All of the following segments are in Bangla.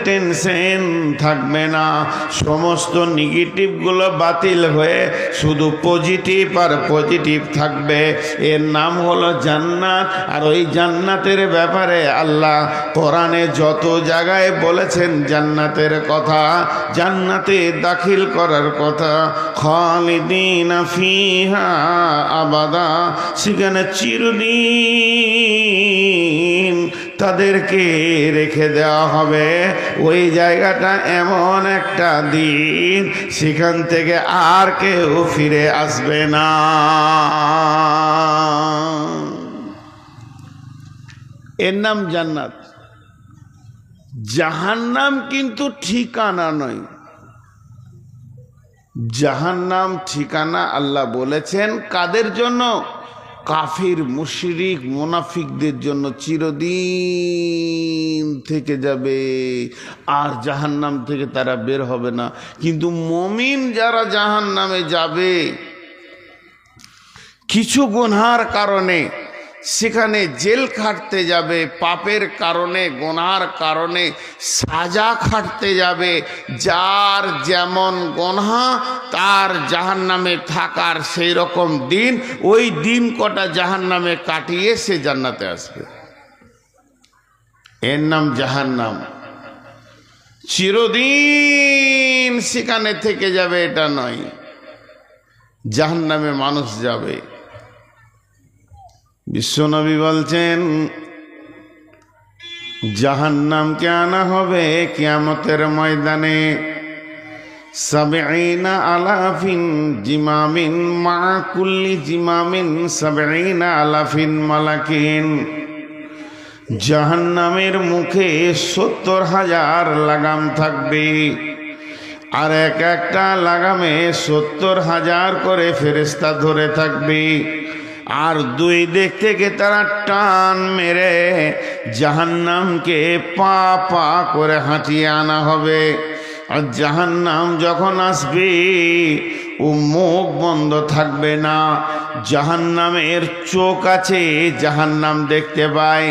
টেনশন থাকবে না, সমস্ত নেগেটিভ গুলো বাতিল হয়ে শুধু পজিটিভ আর পজিটিভ থাকবে। এর নাম হলো জান্নাত। আর ওই জান্নাতের ব্যাপারে আল্লাহ কোরআনে যত জায়গায় বলেছেন জান্নাতের কথা, জান্নাতে দাখিল করার কথা, খালিদিনা ফিহা আবাদা, সেখানে চিরদিন তাদেরকে রেখে দেওয়া হবে। ওই জায়গাটা এমন একটা দিন, সেখান থেকে আর কেউ ফিরে আসবে না। এর নাম জান্নাত। জাহান্নাম কিন্তু ঠিকানা নয়। জাহান্নাম ঠিকানা আল্লাহ বলেছেন কাদের জন্য? কাফির, মুশরিক, মুনাফিকদের জন্য চিরদিন থেকে যাবে, আর জাহান্নাম থেকে তারা বের হবে না। কিন্তু মুমিন যারা জাহান্নামে যাবে, কিছু গুনার কারণে সেখানে জেল খাটতে যাবে, পাপের কারণে, গুনার কারণে সাজা খাটতে যাবে। যার যেমন গুনাহ তার জাহান্নামে থাকার সেই রকম দিন, ওই দিন কটা জাহান্নামে কাটিয়ে সে জান্নাতে আসবে। এর নাম জাহান্নাম। চিরদিন সেখানে থেকে যাবে এটা নয়, জাহান্নামে মানুষ যাবে। বিশ্বনবী বলছেন জাহান্নামকে আনা হবে কিয়ামতের ময়দানে, সাবঈনা আলাফিন জিমামিন মা কুল্লি জিমামিন সাবঈনা আলাফিন মালাকিন। জাহান্নামের মুখে 70,000 লাগাম থাকবে, আর এক একটা লাগামে 70,000 করে ফেরেশতা ধরে থাকবে। আর দুই দিক থেকে তারা টান মেরে জাহান্নামকে পা পা করে হাঁটিয়ে আনা হবে। আর জাহান্নাম যখন আসবে, ও মুখ বন্ধ থাকবে না। জাহান্নামের চোখ আছে, জাহান্নাম দেখতে পায়।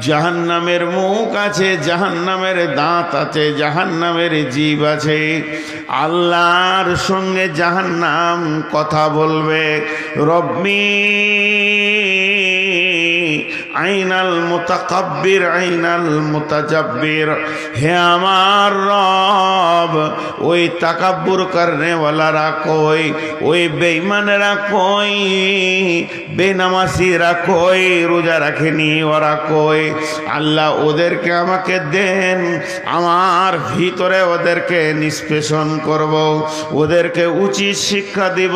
জাহান্নামের মুখ আছে, জাহান্নামের দাঁত আছে, জাহান্নামের জিভ আছে। আল্লাহর সঙ্গে জাহান্নাম কথা বলবে, রব্বি আইনাল মুতাকাব্বির আইনাল মুতাজাব্বির, হে আমার রব, ওই তাকাব্বুর করনে ওয়ালারা কই, ওই বেঈমানেরা কই, বেনামাজিরা কই, রোজা রাখেনি ওরা কই। আল্লাহ ওদেরকে আমাকে দেন, আমার ভিতরে ওদেরকে নিষ্পেষণ করব, ওদেরকে উচিত শিক্ষা দিব।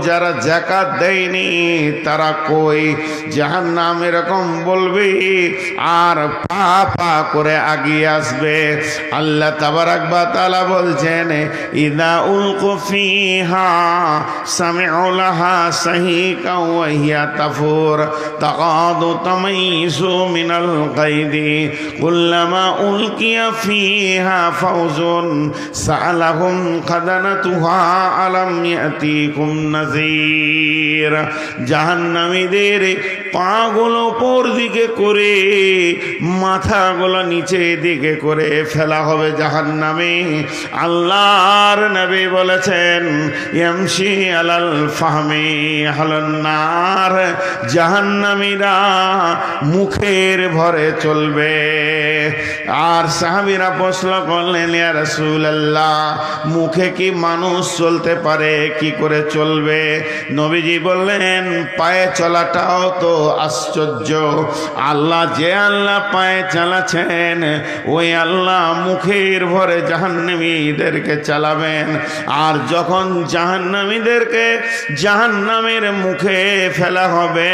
যারা যাকাত দেয়নি তারা কই? জাহান্নাম এরকম বলবে, আর পা পা করে আগিয়ে আসবে। আল্লাহ তাবারাক ওয়া তাআলা বলছেন, ইযা উলকু ফিহা সামিউ লাহা সাহিকাও ওয়া হিয়া তাফুর তাকাদু তামাইযু মিনাল গায়দি কুল্লামা উলকিয়া ফিহা ফাওজুন সাআলাহুম খাদানাতুহা আলাম ইয়াতিকুম নাযীর। জাহান্নামীদের পাগুলো উপর দিকে করে, মাথাগুলো নিচে দিকে করে ফেলা হবে জাহান্নামে। আল্লাহর নবী বলেছেন, ইয়ামশি আলাল ফাহমি আহলান নার, জাহান্নামীরা মুখের ভরে চলবে। আর সাহাবীরা প্রশ্ন করলেন, ইয়া রাসূলুল্লাহ, মুখে কি মানুষ চলতে পারে? কি করে চলবে? নবীজি বললেন, পায়ে চলাটাও তো আশ্চর্য। আল্লাহ যে আল্লাহ পায়ে চালাচ্ছেন, ওই আল্লাহ মুখের ভরে জাহান্নামীদেরকে চালাবেন। আর যখন জাহান্নামীদেরকে জাহান্নামের মুখে ফেলা হবে,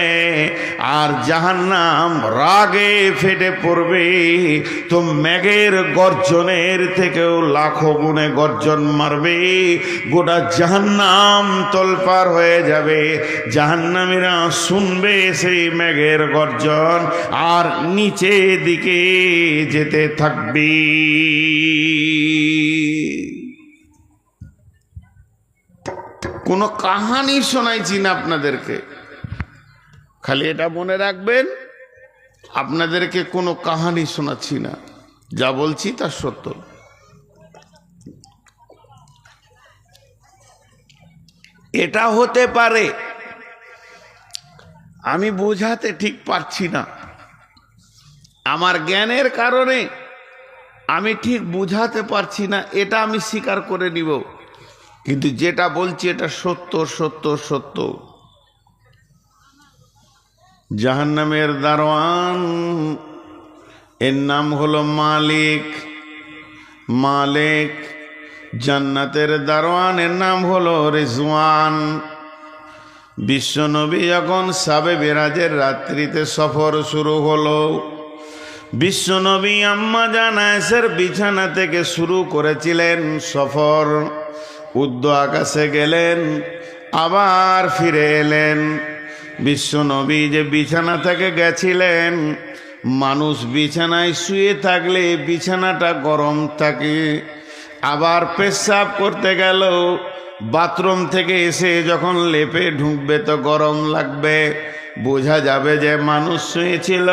আর জাহান্নাম রাগে ফেটে পড়বে, তো মেঘের গর্জনের থেকেও লাখো গুণে গর্জন মারবে। গোটা জাহান্নাম তোলপাড় হয়ে যাবে। জাহান্নামীরা শুনবে সেই মেঘের গর্জন, আর নিচে দিকে যেতে থাকবে। কোনো কাহানি শোনাইছি না আপনাদেরকে, খালি এটা মনে রাখবেন, আপনাদেরকে কোনো কাহানি শোনাচ্ছি না, যা বলছি তা সত্য। এটা হতে পারে, আমি বোঝাতে ঠিক পারছি না, আমার জ্ঞানের কারণে আমি ঠিক বুঝাতে পারছি না, এটা আমি স্বীকার করে নিব। কিন্তু যেটা বলছি এটা সত্য সত্য সত্য। জাহান্নামের দারোয়ান, এর নাম হলো মালিক। মালিক। জান্নাতের দারোয়ানের নাম হলো রিজওয়ান। বিশ্বনবী যখন শাবে মেরাজের রাত্রিতে সফর শুরু হলো, বিশ্বনবী আম্মা জান আয়েশার বিছানা থেকে শুরু করেছিলেন সফর। উর্দু আকাশে গেলেন, আবার ফিরে এলেন। বিশ্বনবী যে বিছানা থেকে গেছিলেন, মানুষ বিছানায় শুয়ে থাকলে বিছানাটা গরম থাকে, আবার পেশাব করতে গেল, বাথরুম থেকে এসে যখন লেপে ঢুকবে তো গরম লাগবে, বোঝা যাবে যে মানুষ শুয়েছিল।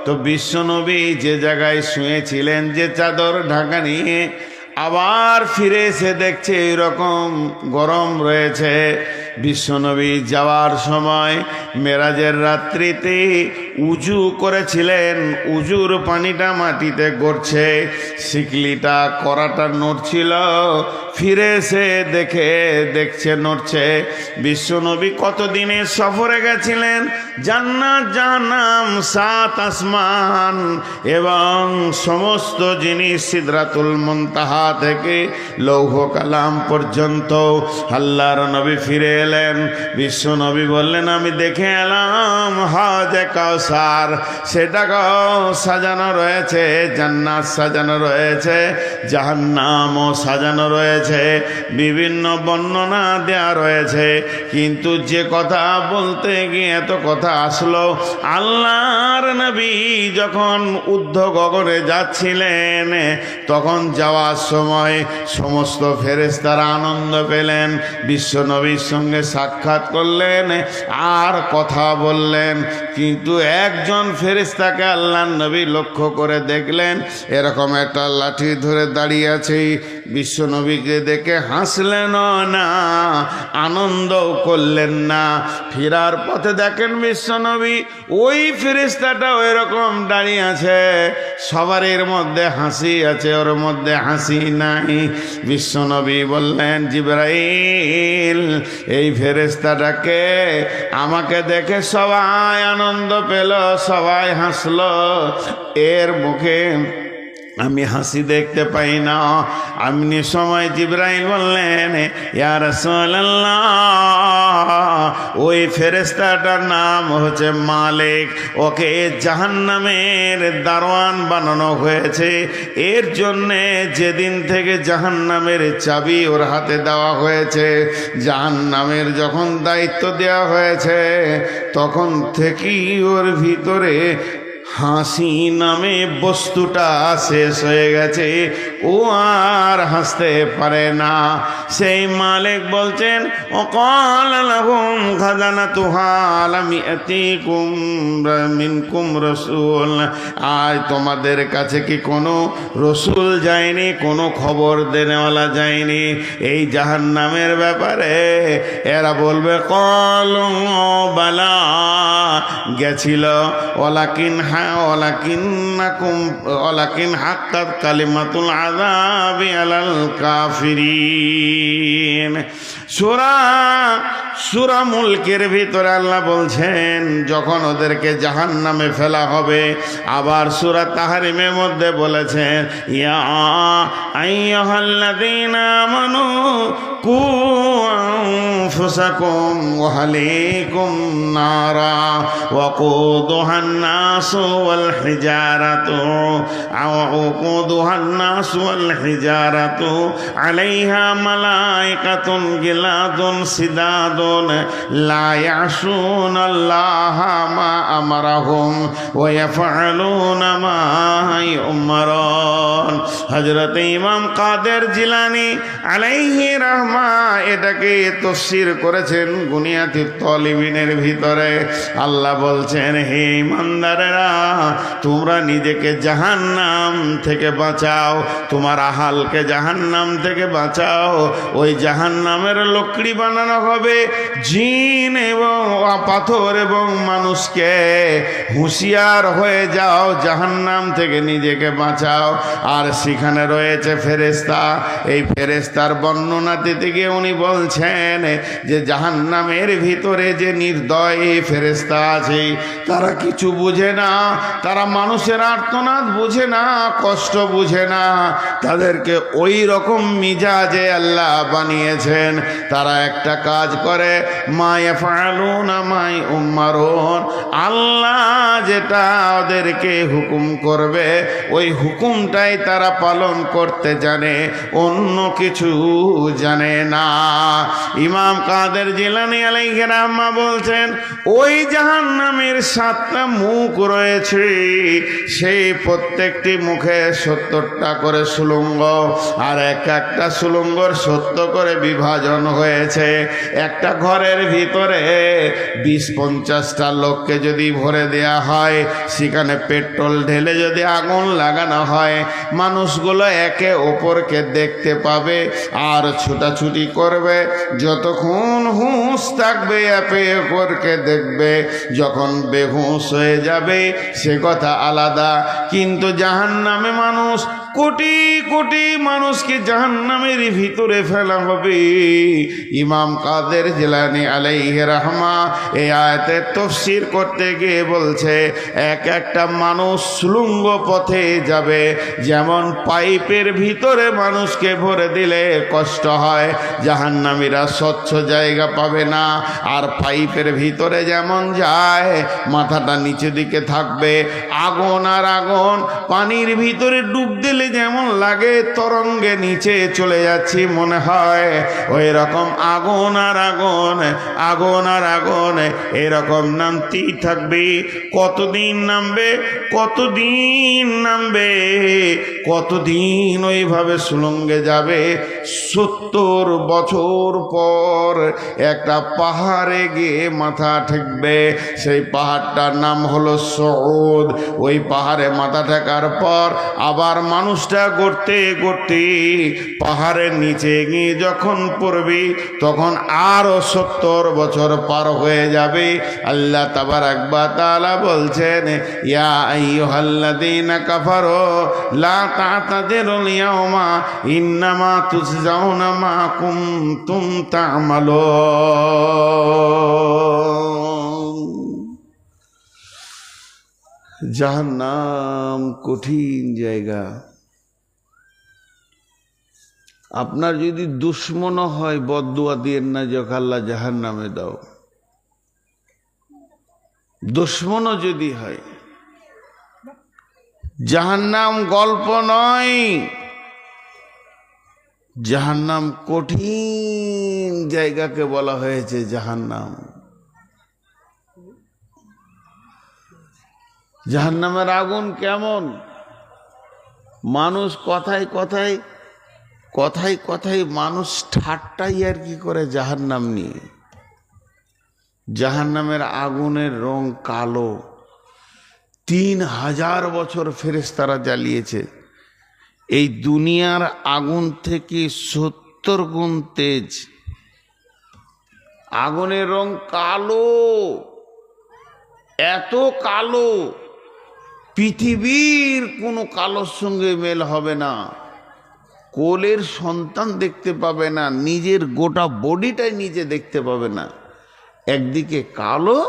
তো বিশ্বনবী যে জায়গায় শুয়েছিলেন, যে চাদর ঢাকা নিয়ে, আবার ফিরে এসে দেখছে এরকম গরম রয়েছে। বিশ্বনবী যাওয়ার সময় মেরাজের রাত্রিতে উজু করেছিলেন, উজুর পানিটা মাটিতে গড়ছে, শিকলিটা করাটা নড়ছিল, ফিরে এসে দেখছে নড়ছে। বিশ্বনবী কতদিনে সফরে গেছিলেন, জান্নাত জাহান্নাম 7 আসমান এবং সমস্ত জিনিস সিদরাতুল মুনতাহা থেকে লৌহ কালাম পর্যন্ত। আল্লাহর নবী ফিরে এলেন, বিশ্বনবী বললেন আমি দেখে এলাম হাউজে কাউসার, সেটাকেও সাজানো রয়েছে, জান্নাত সাজানো রয়েছে, জাহান্নামও সাজানো রয়েছে, বিভিন্ন বর্ণনা দেয়া রয়েছে। কিন্তু যে কথা বলতে গিয়ে এত কথা আসলো, আল্লাহর নবী যখন ঊর্ধ্ব গগনে যাচ্ছিলেন, তখন যাওয়ার সময় সমস্ত ফেরেশতারা আনন্দ পেলেন, বিশ্বনবীর সঙ্গে সাক্ষাৎ করলেন আর কথা বললেন। কিন্তু একজন ফেরেশতাকে আল্লাহর নবী লক্ষ্য করে দেখলেন, এরকম একটা লাঠি ধরে দাঁড়িয়ে আছে। বিশ্বনবীকে দেখে হাসলেন না, আনন্দও করলেন না। ফেরার পথে দেখেন বিশ্বনবী ওই ফেরেশতাটা ওই রকম দাঁড়িয়ে আছে, সবারের মধ্যে হাসি আছে, ওর মধ্যে হাসি নাই। বিশ্বনবী বললেন জিবরাইল, এই ফেরেশতাটাকে আমাকে দেখে সবাই আনন্দ পেল, সবাই হাসলো, এর মুখে আমি হাসি দেখতে পাই না। এমনি সময় জিবরাইল বললেন ইয়া রাসূলুল্লাহ, ওই ফেরেশতাটার নাম হচ্ছে মালিক, ওকে জাহান্নামের দারোয়ান বানানো হয়েছে। এর জন্যে যেদিন থেকে জাহান্নামের চাবি ওর হাতে দেওয়া হয়েছে, জাহান্নামের যখন দায়িত্ব দেওয়া হয়েছে, তখন থেকেই ওর ভিতরে হাসি নামে বস্তুটা শেষ হয়ে গেছে, ও আর হাসতে পারে না। সেই মালিক বলছেন ওয়াকাল লাহুম খাজানাতুহা লাম ইয়াতিকুম মিনকুম রাসূল, আজ তোমাদের কাছে কি কোনো রসুল যায়নি, কোনো খবর দেনেওয়ালা যায়নি এই জাহান্নামের ব্যাপারে? এরা বলবে ক্বালু বালা, গেছিল, ওয়ালাকিন ওয়ালাকিন হাক্কাত কালিমাতুল আযাবি আলাল কাফিরিন। সূরা মুলকের ভিতরে আল্লাহ বলছেন যখন ওদেরকে জাহান্নামে ফেলা হবে। আবার সূরা তাহরিমের মধ্যে বলেছেন ইয়া আইয়ুহাল্লাযীনা আমানু কু আনফুসাকুম ওয়া আহলিকুম নারা ওয়াকুদুহান নাসু ওয়াল হিজারাতু ওয়াকুদুহান নাসু ওয়াল হিজারাতু আলাইহা মালাইকাতুন গিলাদুন সিদাদুন ইবাদুন লা ইয়াসুনাল্লাহা মা আমারাহুম ওয়া ইয়াফআলুনা মা ইউমারুন। হযরত ইমাম কাদের জিলানী আলাইহি রাহমা এটাকে তাফসীর করেছেন গুনিয়াতুত তালিবিনের ভিতরে। আল্লাহ বলছেন, হে ইমানদারেরা, তোমরা নিজেকে জাহান্নাম থেকে বাঁচাও, তোমার আহালকে জাহান্নাম থেকে বাঁচাও। ওই জাহান্নামের লকড়ি বানানো হবে জিন এবং পাথর এবং মানুষকে। হুঁশিয়ার হয়ে যাও, জাহান্নাম থেকে নিজেকে বাঁচাও। আর সেখানে রয়েছে ফেরেশতা। এই ফেরেশতার বর্ণনা দিতে গিয়ে উনি বলছেন যে জাহান্নামের ভিতরে যে নির্দয় ফেরেশতা আছে, তারা কিছু বুঝে না, তারা মানুষের আর্তনাদ বুঝে না, কষ্ট বুঝে না। তাদেরকে ওই রকম মিজাজে আল্লাহ বানিয়েছেন। তারা একটা কাজ করে, মা ইয়াফআলুনা মা ইউমারুন, আল্লাহ যেটা ওদেরকে হুকুম করবে ওই হুকুমটাই তারা পালন করতে জানে, অন্য কিছু জানে না। ইমাম কাদের জিলানী আলাইহিস রাহমা বলছেন, ওই জাহান্নামের 7টা মুখ রয়েছে, সেই প্রত্যেকটি মুখে 70টা করে সুলঙ্গ, আর একটা সুলঙ্গর 70 করে বিভাজন হয়েছে। একটা ঘরের ভিতরে 20-50টা লোককে যদি ভরে দেয়া হয়, সেখানে পেট্রোল ঢেলে যদি আগুন লাগানো হয়, মানুষগুলো একে অপরকে দেখতে পাবে আর ছুটাছুটি করবে। যতক্ষণ হুঁশ থাকবে একে অপরকে দেখবে, যখন বেহুঁশ হয়ে যাবে সে কথা আলাদা। কিন্তু জাহান্নামে মানুষ কোটি কোটি মানুষকে জাহান্নামের ভিতরে ফেলা হবে। ইমাম কাদের জিলানী আলাইহিস রাহমা এই আয়াতের তাফসীর করতে গিয়ে বলছে, একটা মানুষ সুলঙ্গ পথে যাবে, যেমন পাইপের ভিতরে মানুষকে ভরে দিলে কষ্ট হয়, জাহান্নামীরা স্বচ্ছ জায়গা পাবে না। আর পাইপের ভিতরে যেমন যায়, মাথাটা নিচে দিকে থাকবে, আগুন আর আগুন। পানির ভিতরে ডুব দিলে যেমন লাগে তরঙ্গে নিচে চলে যাচ্ছি মনে হয়, ওই রকম আগুন আর আগুন, আগুন আর আগুন এরকম নামতেই থাকবে। কতদিন নামবে, কতদিন নামবে, কতদিন ওইভাবে সুলঙ্গে যাবে। 70 বছর পর একটা পাহাড়ে গিয়ে মাথা ঠেকবে। সেই পাহাড়টার নাম হলো সউদ। ওই পাহাড়ে মাথা ঠেকার পর আবার মানুষটা গড়তে গড়তে পাহাড়ের নিচে গিয়ে যখন পড়বে, তখন আরো 70 বছর পার হয়ে যাবে। আল্লাহ তাবারাক ওয়া তাআলা বলছেন, ইয়া আইয়ুহাল্লাযীনা কাফারু লা তা'তাযিরুল ইয়াওমা ইন্নামা তুজজাউনা মা কুনতুম তা'মালুন। জাহান্নাম কঠিন জায়গা। আপনার যদি দুশ্মন হয়, বদদুয়া দিয়েন না যে আল্লাহ জাহান্নামে দাও। দুশ্মনও যদি হয়, জাহান্নাম গল্প নয়, জাহান্নাম কঠিন জায়গাকে বলা হয়েছে জাহান্নাম। জাহান্নামের আগুন কেমন? মানুষ কথায় কথায় কথায় কথায় মানুষ ঠাট্টাই আর কি করে জাহান্নাম নিয়ে। জাহান্নামের আগুনের রং কালো। 3000 বছর ফেরেশতারা জ্বালিয়েছে। এই দুনিয়ার আগুন থেকে 70 গুণ তেজ। আগুনের রং কালো, এত কালো পৃথিবীর কোনো কালোর সঙ্গে মেল হবে না। কোলের সন্তান দেখতে পাবে না, নিজের গোটা বডিটাই নিজে দেখতে পাবে না। একদিকে কালো,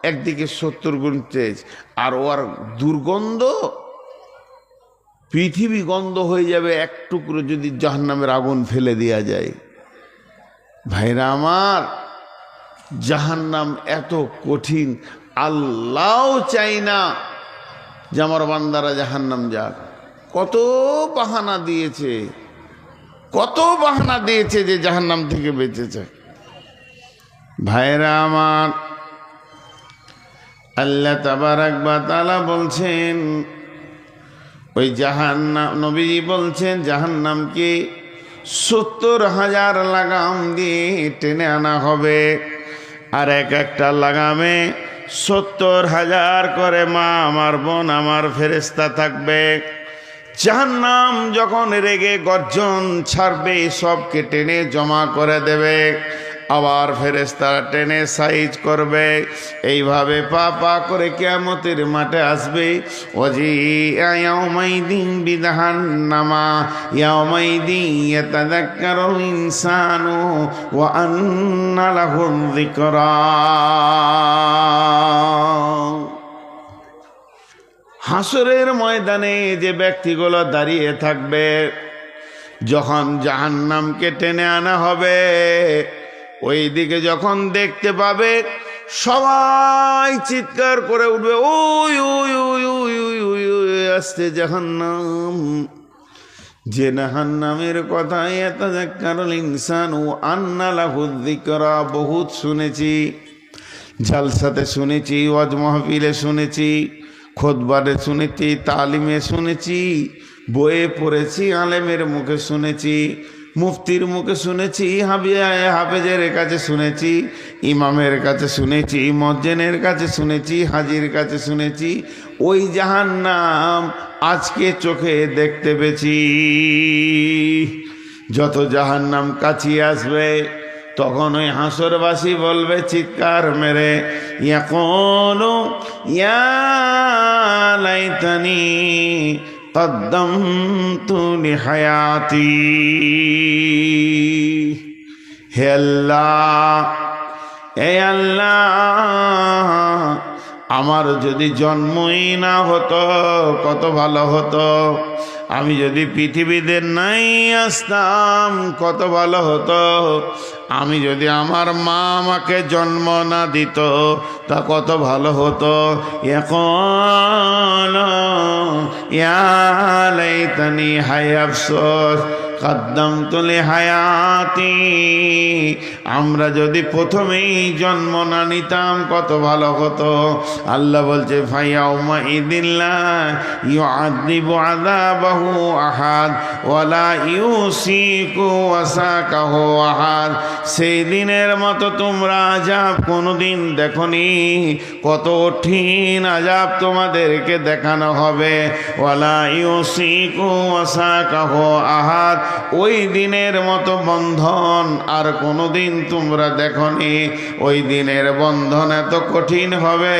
একদিকে 70 গুণ তেজ। আর ওর দুর্গন্ধ, পৃথিবী গন্ধ হয়ে যাবে এক টুকরো যদি জাহান্নামের আগুন ফেলে দেওয়া যায়। ভাইরা আমার, জাহান্নাম এত কঠিন। আল্লাহও চাই না যে আমার বান্দারা জাহান্নাম যাক। কত বাহানা দিয়েছে, কত বাহানা দিয়েছে যে জাহান্নাম থেকে বেঁচেছে। ভাইরা আমার, আল্লাহ তাবারাক ওয়া তাআলা বলছেন ওই জাহান্নাম, নবীজি বলছেন জাহান্নামকে 70,000 লাগাম দিয়ে টেনে আনা হবে, আর এক একটা লাগামে 70,000 করে মা আমার বোন আমার ফেরেশতা থাকবে। জাহান্নাম যখন রেগে গর্জন ছাড়বে সবকে টেনে জমা করে দেবে, আবার ফেরেশতারা টেনে সাইজ করবে। এইভাবে পা পা করে কিয়ামতের মাঠে আসবে। ওয়াজিআ ইয়াউমাইদিন বিজাহান্নামা ইয়াউমাইদিন ইয়াতাযাক্কারুল ইনসানু ওয়া আন্না লাহুয যিকরা। হাসরের ময়দানে যে ব্যক্তিগুলো দাঁড়িয়ে থাকবে, যখন জাহান্নামকে টেনে আনা হবে, ওই দিকে যখন দেখতে পাবে সবাই চিৎকার করে উঠবে, ওই ওই ওই ওই ওই ওই ওই আসছে জাহান্নাম। যে জাহান্নামের কথা ইয়াতাযাক্কারুল ইনসানু আন্না লাহুয যিকরা বহুত শুনেছি, জালসাতে শুনেছি, ওয়াজ মাহফিলে শুনেছি, খুতবাতে শুনেছি, তালিমে শুনেছি, বইয়ে পড়েছি, আলেমের মুখে শুনেছি, মুফতির মুখে শুনেছি, হাফেজের কাছে শুনেছি, ইমামের কাছে শুনেছি, মুয়াজ্জিনের কাছে শুনেছি, হাজির কাছে শুনেছি। ওই জাহান্নাম আজকে চোখে দেখতে পেয়েছি। যত জাহান্নাম কাছে আসবে তখন ওই হাসরবাসী বলবে চিৎকার মেরে, ইয়াকুলু ইয়া লাইতানি কদ্দামতু লিহায়াতি। হে আল্লাহ, হে আল্লাহ, আমার যদি জন্মই না হতো কত ভালো হতো। আমি যদি পৃথিবীতে নাই আসতাম কত ভালো হতো। আমি যদি আমার মা আমাকে জন্ম না দিত তা কত ভালো হতো। ইয়াকুলু ইয়া লাইতানি হায় আফসোস কদ্দামতু লিহায়াতি। আমরা যদি প্রথমেই জন্ম না নিতাম কত ভালো হতো। আল্লাহ বলছে ফায়াউমা ইদিল্লা ইউআযিবু আযাবাহু আহাদ ওয়ালা ইউসিকু ওয়াসাকাহু আহাদ। সেই দিনের মতো তোমরা আযাব কোনোদিন দেখনি। কত কঠিন আযাব তোমাদেরকে দেখানো হবে। ওয়ালা ইউসিকু ওয়াসাকাহু আহাদ। ওই দিনের মতো বন্ধন আর কোনোদিন তোমরা দেখনি। ওই দিনের বন্ধন এত কঠিন হবে,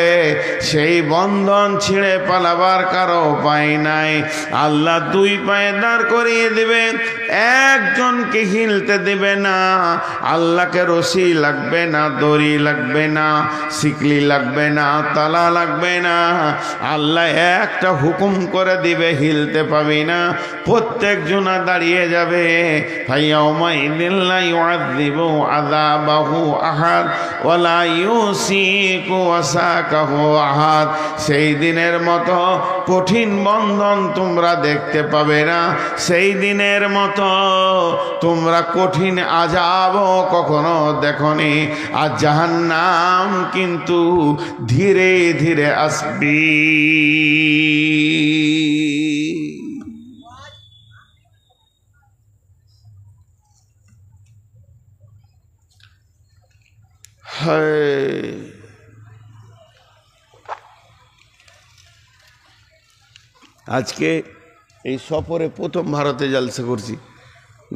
সেই বন্ধন ছিঁড়ে পালাবার কারো উপায় নাই। আল্লাহ দুই পায়ে দাঁড় করিয়ে দেবে, একজনকে হিলতে দেবে না। আল্লাহকে রশি লাগবে না, দড়ি লাগবে না, শিকলি লাগবে না, তালা লাগবে না। আল্লাহ একটা হুকুম করে দিবে, হিলতে পাবি না। প্রত্যেক জনা দাঁড়িয়ে যাবে। ফায়াউমা ইদিন লা ইউআযিবু আযাবাহু আহাদ ওয়ালা ইউসিকু ওয়াসাকাহু আহাদ। সেই দিনের মতো কঠিন বন্ধন তোমরা দেখতে পাবে না। সেই দিনের মতো তোমরা কঠিন আযাবও কখনো দেখনি। আর জাহান্নাম কিন্তু ধীরে ধীরে আসবে। আজকে এই সফরে প্রথম ভারতে জলসা করছি।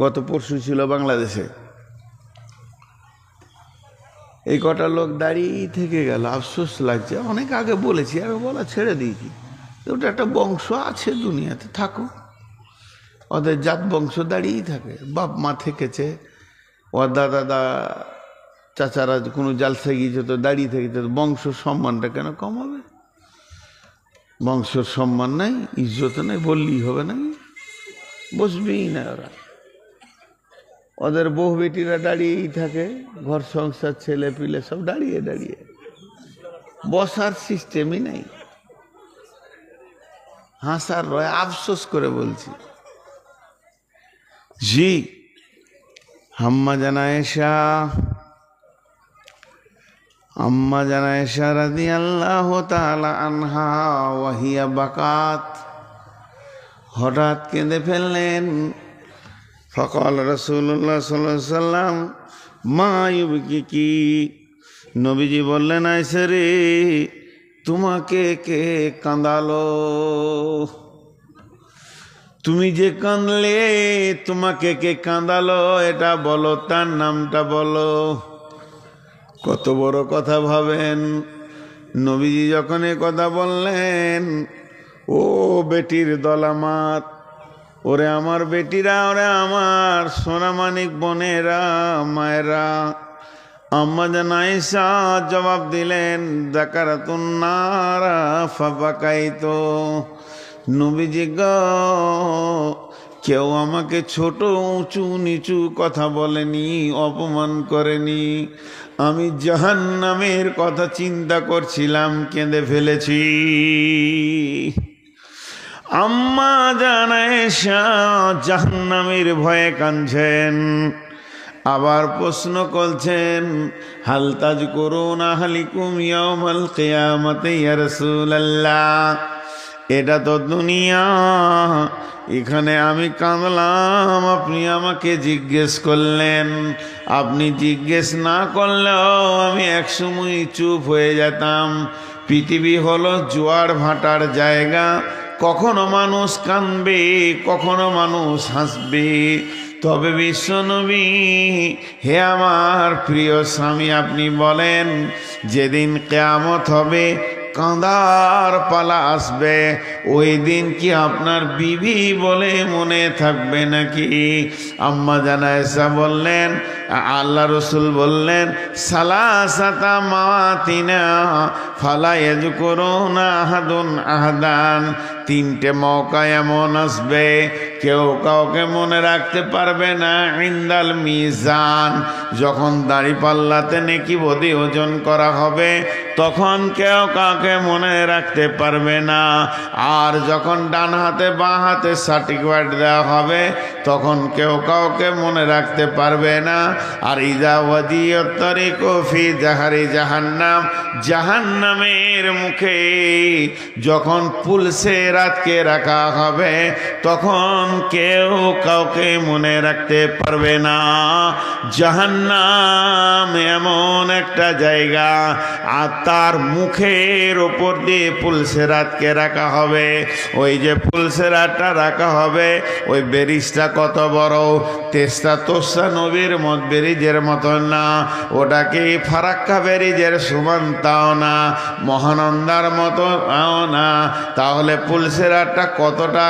গত পরশু ছিল বাংলাদেশে। এই কটা লোক দাঁড়িয়ে থেকে গেল, আফসোস লাগছে। অনেক আগে বলেছি, আগে বলা ছেড়ে দিয়েছি। ওটা একটা বংশ আছে দুনিয়াতে, থাকো। ওদের জাত বংশ দাঁড়িয়েই থাকে। বাপ মা থেকেছে, ওর দাদা চাচারা কোনো জালসা গিয়েছে তো দাঁড়িয়ে থেকেছে। বংশ সম্মানটা কেন কম হবে? বংশের সম্মান নাই, ইজ্জত নাই, বললেই হবে না? বসবেই না ওরা। ওদের বউ বেটিরা দাঁড়িয়েই থাকে, ঘর সংসার ছেলে পিলে সব দাঁড়িয়ে দাঁড়িয়ে, বসার সিস্টেমই নাই। হাসার রয়, আফসোস করে বলছি। জি হাম্মা জানা এসা আম্মা জান আয়েশা রাদিয়াল্লাহু তাআলা আনহা ওয়াহিয়া বাকাত, হঠাৎ কেঁদে ফেললেন। ফাকাল রাসূলুল্লাহ সাল্লাল্লাহু আলাইহি ওয়াসাল্লাম মা ইউবকিকি, নবীজি বললেন আয়েশা রে, তোমাকে কে কাঁদালো? তুমি যে কাঁদলে তোমাকে কে কাঁদালো এটা বলো, তার নামটা বলো। কত বড় কথা ভাবেন। নবীজি যখন এ কথা বললেন, ও বেটির দলামাত, ওরে আমার বেটিরা, ওরে আমার সোনামানিক বোনেরা, মায়েরা, আম্মা জান আয়েশা জবাব দিলেন, যাকারাতুন নারা ফাবাকাইতো। নবীজি গো, কেউ আমাকে ছোট উঁচু নিচু কথা বলেনি, অপমান করেনি। আমি জাহান্নামের কথা চিন্তা করছিলাম, কেঁদে ফেলেছি। আম্মা জান আয়েশা জাহান্নামের ভয়ে কাঁদছেন। আবার প্রশ্ন করছেন, হাল তাযকুরুনা আহলিকুম ইয়াওমাল কিয়ামাতি ইয়া রাসূলুল্লাহ। এটা তো দুনিয়া, এখানে আমি কাঁদলাম, আপনি আমাকে জিজ্ঞেস করলেন। আপনি জিজ্ঞেস না করলেও আমি একসময় চুপ হয়ে যেতাম। পৃথিবী হলো জোয়ার ভাটার জায়গা, কখনো মানুষ কাঁদবে, কখনো মানুষ হাসবে। তবে বিশ্বনবী, হে আমার প্রিয় স্বামী, আপনি বলেন যেদিন কিয়ামত হবে, কাঁদার পালা আসবে, ওই দিন কি আপনার বিবি বলে মনে থাকবে নাকি? আম্মা জান আয়েশা বললেন, আল্লাহ রসুল বললেন, সালাসাতা মাওয়াতিনা ফালা ইয়াযকুরুনা আহাদুন আহাদান। তিনটে মৌকা এমন আসবে, কেউ কাউকে মনে রাখতে পারবে না। ইনদাল মিজান, যখন দাঁড়িপাল্লাতে নেকি বদি ওজন করা হবে, তখন কেউ কাউকে মনে রাখতে পারবে না। আর যখন ডান হাতে বাঁ হাতে সার্টিফিকেট দেওয়া হবে, তখন কেউ কাউকে মনে রাখতে পারবে না। আর ইদা ওয়াদিয়াত তারিকু ফি জাহারি জাহান্নাম, জাহান্নামের মুখে যখন পুলসে রাতকে রাখা হবে, তখন কেউ কাউকে মনে রাখতে পারবে না। জাহান্নাম এমন একটা জায়গা, আর তার মুখের ওপর দিয়ে পুলসে রাতকে রাখা হবে। ওই যে পুলসে রাতটা রাখা হবে, ওই বেরিজটা কত বড়, তেস্তা তোস্তা নবীর মত বেরিজের মতন না, ওটাকে ফারাক্কা বেরিজের সমান তাও না, মহানন্দার মতো তাও না। তাহলে পুলসে রাতটা কতটা?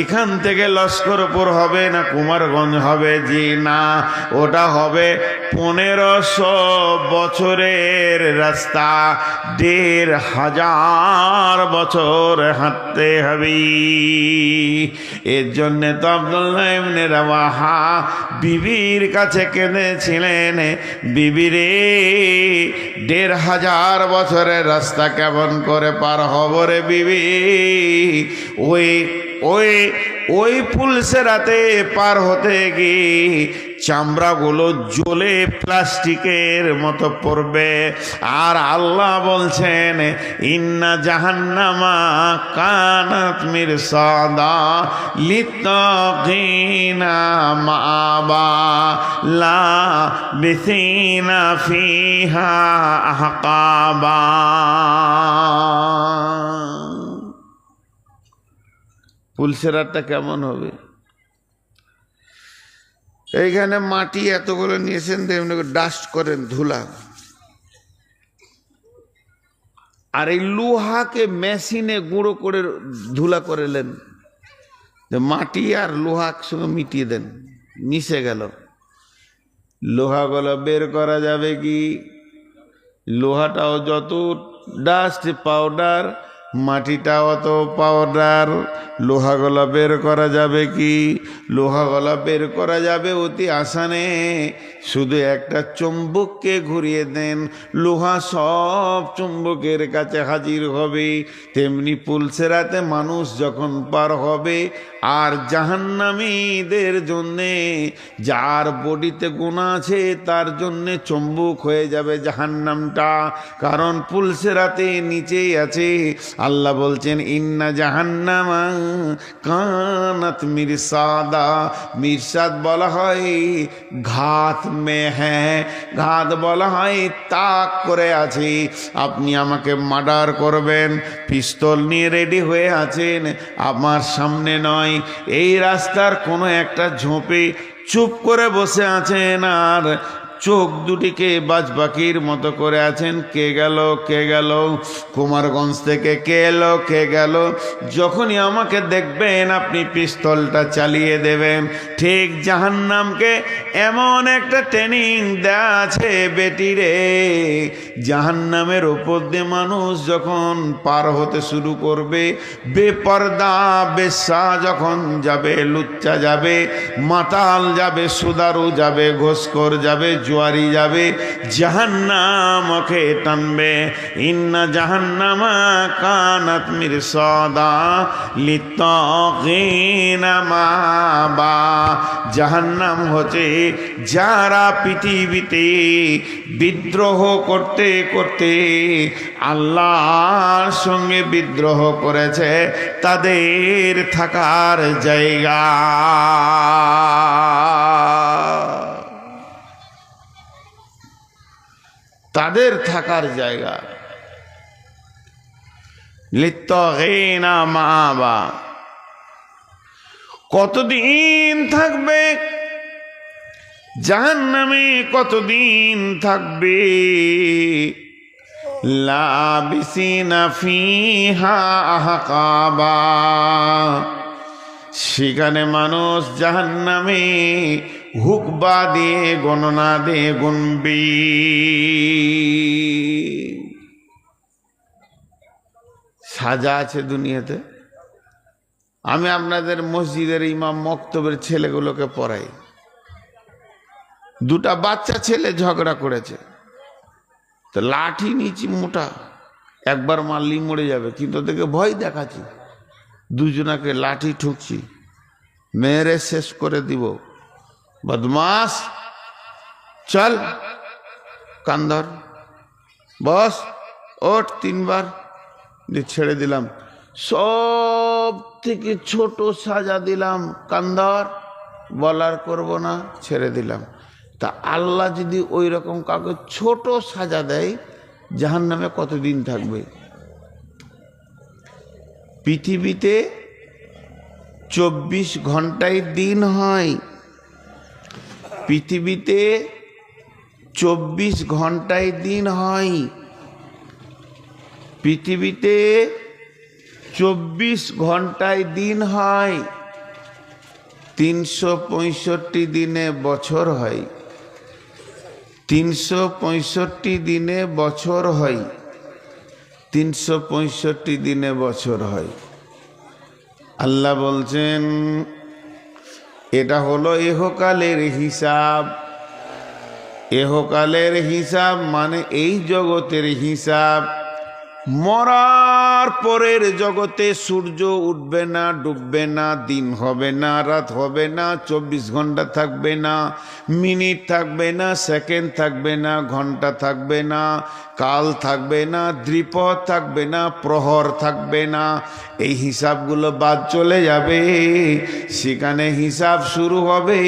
এখান থেকে লস্করপুর হবে না কুমারগঞ্জ হবে? জি না, ওটা হবে 1500 বছরের রাস্তা, 1500 বছর হাঁটতে হবে। এর জন্যে তো আব্দুল্লাহ ইবনে রাওয়াহা বিবির কাছে কেঁদেছিলেন, বিবি রে, 1500 বছরের রাস্তা কেমন করে পার হব রে বিবি? ওই ওই ওই পুলসে রাতে পার হতে গিয়ে চামড়াগুলো জ্বলে প্লাস্টিকের মতো পড়বে। আর আল্লাহ বলছেন, ইন্না জাহান্নামা কানাত মিরসাদা লিত্তাকিনা মাআবা লাবিসিনা ফিহা আহকাবা। পুলসে রাতটা কেমন হবে? এইখানে মাটি এতগুলো নিয়েছেন, ডাস্ট করেন, ধুলা, আর এই লোহাকে মেশিনে গুঁড়ো করে ধুলা করেলেন, মাটি আর লোহা একসঙ্গে মিটিয়ে দেন, মিশে গেল। লোহাগুলো বের করা যাবে কি? লোহাটাও যত ডাস্ট পাউডার, মাটিটাও তো পাউডার। লোহাগুলো বের করা যাবে কি? লোহাগুলো বের করা যাবে অতি আসানে। শুধু একটা চুম্বককে ঘুরিয়ে দেন, লোহা সব চুম্বকের কাছে হাজির হবে। তেমনি পুলসে রাতে মানুষ যখন পার হবে, আর জাহান্নামীদের জন্যে, যার বডিতে গুনাহ আছে তার জন্যে চুম্বক হয়ে যাবে জাহান্নামটা, কারণ পুলসেরাতে নিচেই আছে। আল্লাহ বলছেন ইন্না জাহান্নামা কানাত মিরসাদা। মিরসাদ বলা হয় ঘাত মে হ্যাঁ, ঘাত বলা হয় তাক করে আছে। আপনি আমাকে মার্ডার করবেন, পিস্তল নিয়ে রেডি হয়ে আছেন, আমার সামনে নয়, এই রাস্তার কোনো একটা ঝোপে চুপ করে বসে আছেন আর চোখ দুটিকে বাজপাখির মতো করে আছেন। কে গেল কে গেল, কুমারগঞ্জ থেকে কে এলো কে গেল। যখনই আমাকে দেখবেন আপনি পিস্তলটা চালিয়ে দেবেন। ঠিক জাহান্নামকে এমন একটা ট্রেনিং দেয়া আছে বেটিরে, জাহান্নামের ওপর দিয়ে মানুষ যখন পার হতে শুরু করবে, বেপর্দা বেশ্যা যখন যাবে, লুচ্চা যাবে, মাতাল যাবে, সুদারু যাবে, ঘোষখোর যাবে, জুয়ারি যাবে, জাহান্নামকে টানবে। ইন্না জাহান্নামা কানাত মিরসাদা লিত্তাগিনা মাবা। জাহান্নাম হচ্ছে যারা পৃথিবীতে বিদ্রোহ করতে করতে আল্লাহর সঙ্গে বিদ্রোহ করেছে, তাদের থাকার জায়গা। তাদের থাকার জায়গা লিত্তাগিনা মাবা। কতদিন থাকবে জাহান্নামে, কতদিন থাকবে? লাবিসিনা ফিহা আহকাবা। সেখানে মানুষ জাহান্নামে হুকবা দিয়ে গণনা দিয়ে গুনবি। সাজা আছে দুনিয়াতে। আমি আপনাদের মসজিদের ইমাম মক্তবের ছেলেগুলোকে পড়াই। দুটা বাচ্চা ছেলে ঝগড়া করেছে, তো লাঠি নিচি মোটা, একবার মারলি মরে যাবে, কিন্তু ওদেরকে ভয় দেখাচ্ছি, দুজনাকে লাঠি ঠুকছি, মেরে শেষ করে দিব। বদমাস চল, কান্দর বস, ওঠ, তিনবার দিয়ে ছেড়ে দিলাম। সব থেকে ছোট সাজা দিলাম, কান্দর, বলার করব না, ছেড়ে দিলাম। তা আল্লাহ যদি ওই রকম কাউকে ছোট সাজা দেয়, জাহান্নামে কতদিন থাকবে? পৃথিবীতে 24 ঘন্টায় দিন হয়, পৃথিবীতে 24 ঘন্টায় দিন হয়, পৃথিবীতে 24 ঘন্টায় দিন হয়, 365 দিনে বছর হয়, 365 দিনে বছর হয়, 365 দিনে বছর হয়। আল্লাহ বলছেন এটা হলো ইহকালের হিসাব। ইহকালের হিসাব মানে এই জগতের হিসাব। মরার পরের জগতে সূর্য উঠবে না, ডুববে না, দিন হবে না, রাত হবে না, 24 ঘন্টা থাকবে না, মিনিট থাকবে না, সেকেন্ড থাকবে না, ঘন্টা থাকবে না, কাল থাকবে না, দ্বিপদ থাকবে না, প্রহর থাকবে না। এই হিসাবগুলো বাদ চলে যাবে। সেখানে হিসাব শুরু হবে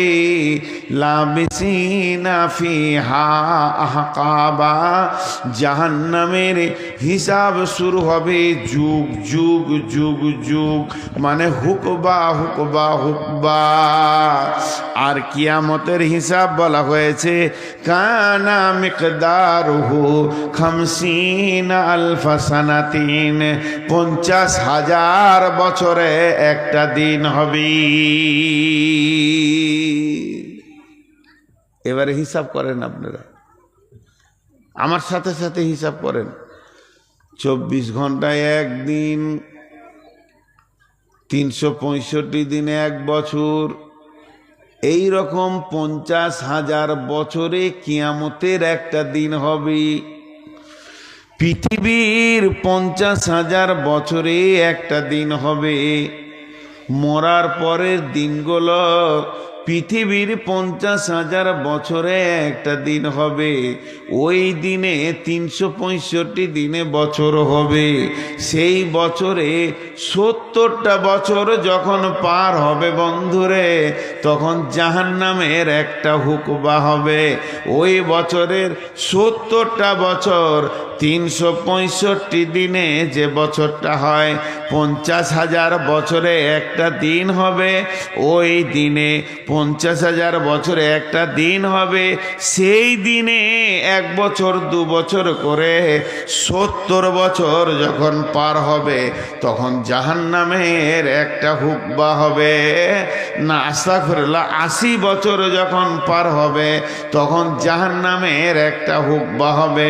লাবিসিনা ফিহা আহকাবা। জাহান্নামের হিসাব শুরু হবে যুগ যুগ যুগ যুগ, মানে হুকবা হুকবা হুকবা। আর কিয়ামতের হিসাব বলা হয়েছে কানা মিকদারুহু 50 আলফ সানাতিন, 50,000 বছরে একটা দিন হবে। এবারে হিসাব করেন আপনারা, আমার সাথে সাথে হিসাব করেন। 24 ঘন্টায় একদিন, 365 দিনে এক বছর, এই রকম 50,000 বছরে কিয়ামতের একটা দিন হবে। পৃথিবীর 50,000 বছরে একটা দিন হবে। মরার পরের দিনগুলো পৃথিবীর 50,000 বছরে একটা দিন হবে। ওই দিনে 365 দিনে বছর হবে। সেই বছরে 70টা বছর যখন পার হবে বন্ধুরে, তখন জাহান্নামের একটা হুকবা হবে। ওই বছরের 70টা বছর 365 দিনে যে বছরটা হয়, 50,000 বছরে একটা দিন হবে। ওই দিনে 50,000 বছরে একটা দিন হবে। সেই দিনে 1 বছর 2 বছর করে 70 বছর যখন পার হবে, তখন জাহান্নামের একটা হুকবা হবে। না আস্তাগফিরুল্লাহ, 80 বছর যখন পার হবে, তখন জাহান্নামের একটা হুকবা হবে।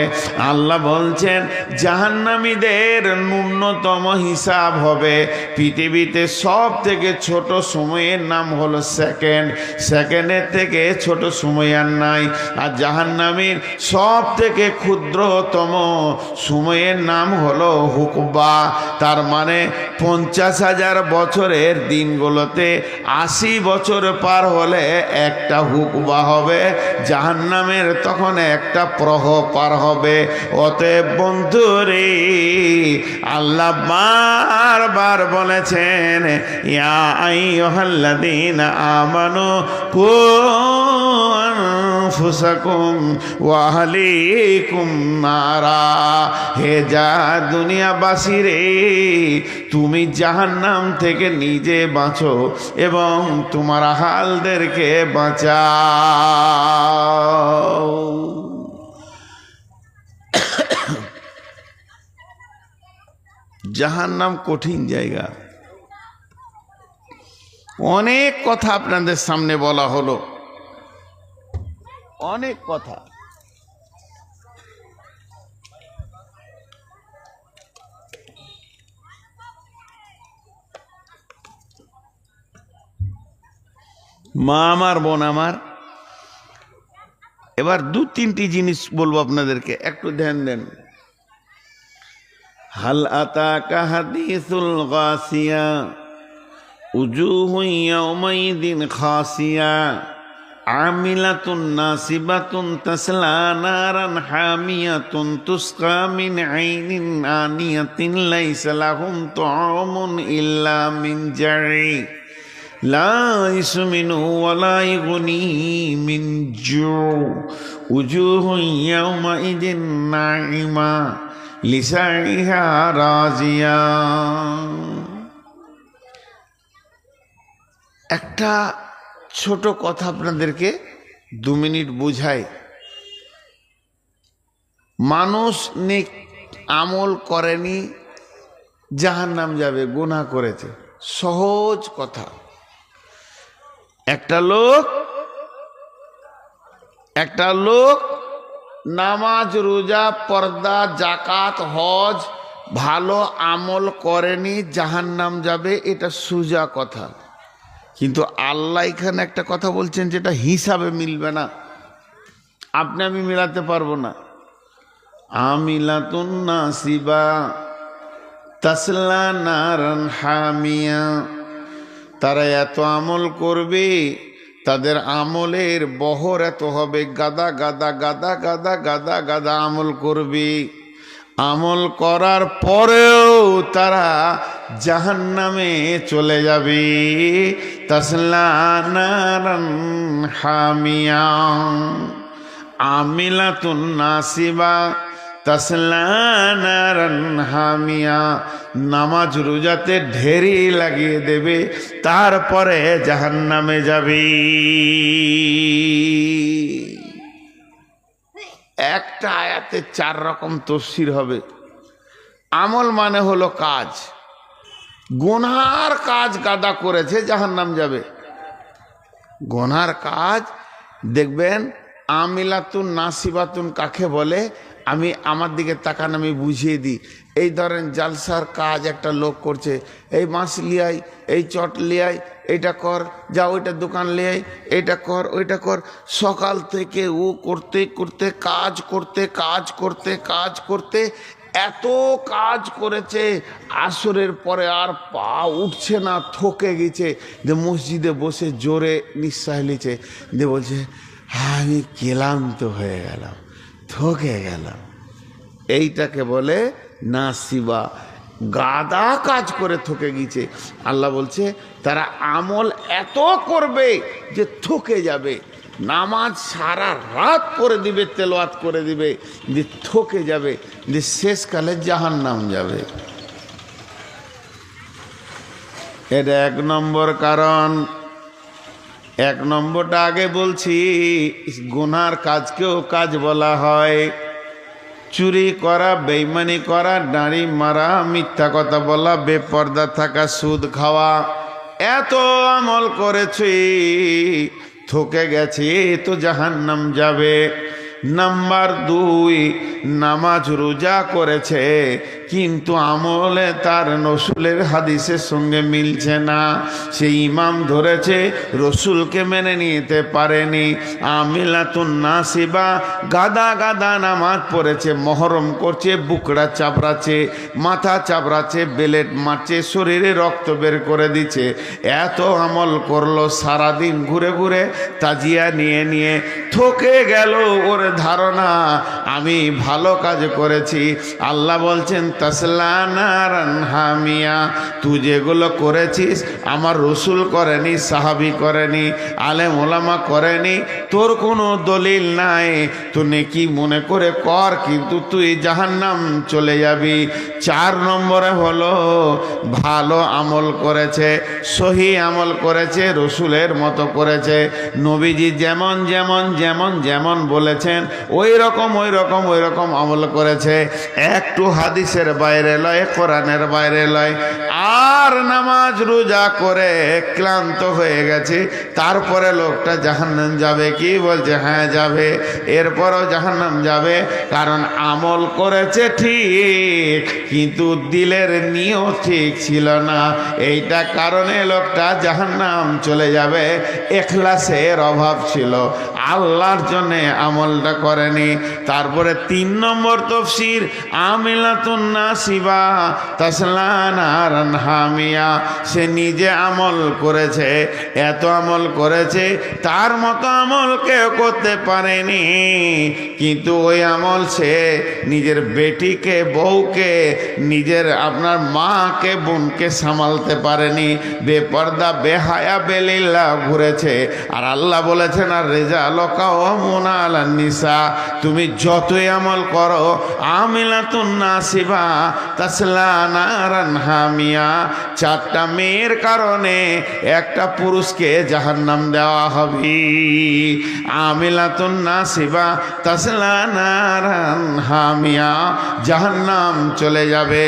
আল্লাহ বলছেন জাহান্নামীদের ন্যূনতম হিসাব হবে। পৃথিবীতে সব থেকে ছোট সময়ের নাম হলো সেকেন্ড। সেকেন্ডের থেকে ছোট সময় আর নাই। আর জাহান্নামীর সব থেকে ক্ষুদ্রতম সময়ের নাম হলো হুকবা। তার মানে 50,000 বছরের দিনগুলোতে 80 বছর পার হলে একটা হুকবা হবে। জাহান্নামের তখন একটা প্রহ পার হবে। অতএব বন্ধুরে, আল্লাহ বারবার বলেছেন ইয়া আইয়ুহাল্লাযীনা আমানু কু আনফুসাকুম ওয়া আহলিকুম নারা। হে যা দুনিয়াবাসী রে, তুমি জাহান্নাম থেকে নিজে বাঁচো এবং তোমার আহালদেরকে বাঁচাও। জাহান্নাম কঠিন জায়গা। অনেক কথা আপনাদের সামনে বলা হলো, অনেক কথা। মা আমার, বোন আমার, এবার 2-3টি জিনিস বলবো আপনাদেরকে, একটু ধ্যান দেন। হাল আতাকা হাদিসুল গাসিয়া উজুহু ইয়াউমাইদিন খাসিয়া আমিলাতুন নাসিবাতুন তাসলা নারান হামিয়াতুন তুসকা মিন আইনিন আনিয়াতিন লাইসা লাহুম তুআমুন ইল্লা মিন জারি লা ইসমিনু ওয়ালা ইগুনি মিন জু উজুহু ইয়াউমাইদিন নাইমা লিসাইহা রাজিয়া। একটা ছোট কথা আপনাদেরকে 2 মিনিট বুঝাই। মানুষ নেক আমল করেনি, জাহান্নাম যাবে, গুনাহ করেছে। সহজ কথা। একটা লোক নামাজ, রোজা, পর্দা, জাকাত, হজ ভালো আমল করেনি, জাহান্নাম যাবে, এটা সোজা কথা। কিন্তু আল্লাহ এখানে একটা কথা বলছেন যেটা হিসাবে মিলবে না, আপনি আমি মিলাতে পারবো না। আমিলাতুন নাসিবা তাসলা নারান হামিয়া। তারা এত আমল করবে, তাদের আমলের বহর এত হবে, গাদা গাদা গাদা গাদা গাদা গাদা আমল করবে। আমল করার পরেও তারা জাহান্নামে চলে যাবে। তাসলা নারান হামিয়া আমিলাতুন নাসিবা তাসলা নারান হামিয়া। নামাজ রোজাতে ঢেরি লাগিয়ে দেবে, তারপরে জাহান্নামে যাবে। একটা আয়াতে 4 রকম তাফসীর হবে। আমল মানে হলো কাজ। গুনার কাজ গাদা করেছে, জাহান্নাম যাবে। গুনার কাজ দেখবেন আমিলাতুন নাসিবাতুন কাকে বলে, আমি আমার দিকে তাকান, আমি বুঝিয়ে দিই। এই ধরেন জালসার কাজ একটা লোক করছে, এই মাছ লিয়াই, এই চট লিয়াই, এইটা কর, যা ওইটা দোকান লিয়াই, এইটা কর, ওইটা কর। সকাল থেকে ও করতে করতে কাজ করতে কাজ করতে কাজ করতে এত কাজ করেছে, আসরের পরে আর পা উঠছে না, থকে গেছে, যে মসজিদে বসে জোরে নিঃশ্বাস নিচ্ছে, যে বলছে আমি ক্লান্ত হয়ে গেলাম, থকে গেলাম। এইটাকে বলে নাসিবা, গাদা কাজ করে থকে গেছে। আল্লাহ বলছে তারা আমল এত করবে যে থকে যাবে, নামাজ সারা রাত পড়ে দিবে, তেলাওয়াত করে দিবে, যে থকে যাবে, যে শেষকালে জাহান্নাম যাবে। এটা 1 নম্বর কারণ। 1 নম্বরটা আগে বলছি, গুনার কাজকেও কাজ বলা হয়। চুরি করা, বেঈমানি করা, দাড়ি মারা, মিথ্যা কথা বলা, বেপর্দা থাকা, সুদ খাওয়া, এত আমল করেছি, থকে গেছে, তো জাহান্নাম যাবে। নাম্বার 2, নামাজ রোজা করেছে কিন্তু আমলে তার রসুলের হাদিসের সঙ্গে মিলছে না। সে ইমাম ধরেছে, রসুলকে মেনে নিতে পারেনি। আমিলাতুন নাসিবা, গাদা গাদা নামাজ পড়েছে, মহরম করছে, বুকড়া চাপড়াচ্ছে, মাথা চাপড়াচ্ছে, বেলেট মারছে, শরীরে রক্ত বের করে দিচ্ছে, এত আমল করলো, সারাদিন ঘুরে ঘুরে তাজিয়া নিয়ে নিয়ে থকে গেল। ওর ধারণা আমি ভালো কাজ করেছি। আল্লাহ বলছেন তাসলা নারান হামিয়া, তুই যেগুলো করেছিস আমার রসুল করেনি, সাহাবি করেনি, আলেম ওলামা করেনি, তোর কোনো দলিল নাই, তুই নেকি মনে করে কর, কিন্তু তুই জাহান্নাম চলে যাবি। 4 নম্বরে হলো ভালো আমল করেছে, সহি আমল করেছে, রসুলের মতো করেছে, নবীজি যেমন যেমন যেমন যেমন বলেছেন ওই রকম আমল করেছে, একটু হাদিসের বাইরে লয়, কোরআনের বাইরে লয়। আর নামাজ রোজা করে ক্লান্ত হয়ে গেছে, তারপরে লোকটা জাহান্নাম যাবে কি? বলছে হ্যাঁ যাবে। এরপরও জাহান্নাম যাবে, কারণ আমল করেছে ঠিক কিন্তু দিলের নিয়ত ঠিক ছিল না। এইটা কারণে লোকটা জাহান্নাম চলে যাবে, ইখলাসের অভাব ছিল, আল্লাহর জন্য আমলটা করেনি। তারপরে 3 নম্বর তাফসীর, আমিলাতুন নাসিবা তাসলা নারান হামিয়া, সে নিজে আমল করেছে, এত আমল করেছে, তার মতো আমল কেউ করতে পারেনি, কিন্তু ওই আমল সে নিজের বেটিকে, বউকে, নিজের আপনার মাকে, বোনকে সামালতে পারেনি, বেপর্দা বেহায়া বেলিল্লা ঘুরেছে। আর আল্লাহ বলেছেন আর রিজালু কাওয়ামুনা আলান নিসা, তুমি যতই আমল করো, আমিলাতুন নাসিবা তাসলা নারান হামিয়া, 4টা মেয়ের কারণে একটা পুরুষকে জাহান্নাম দেওয়া হবে। আমিলাতুন নাসিবা তাসলা নারান হামিয়া, জাহান্নাম চলে যাবে।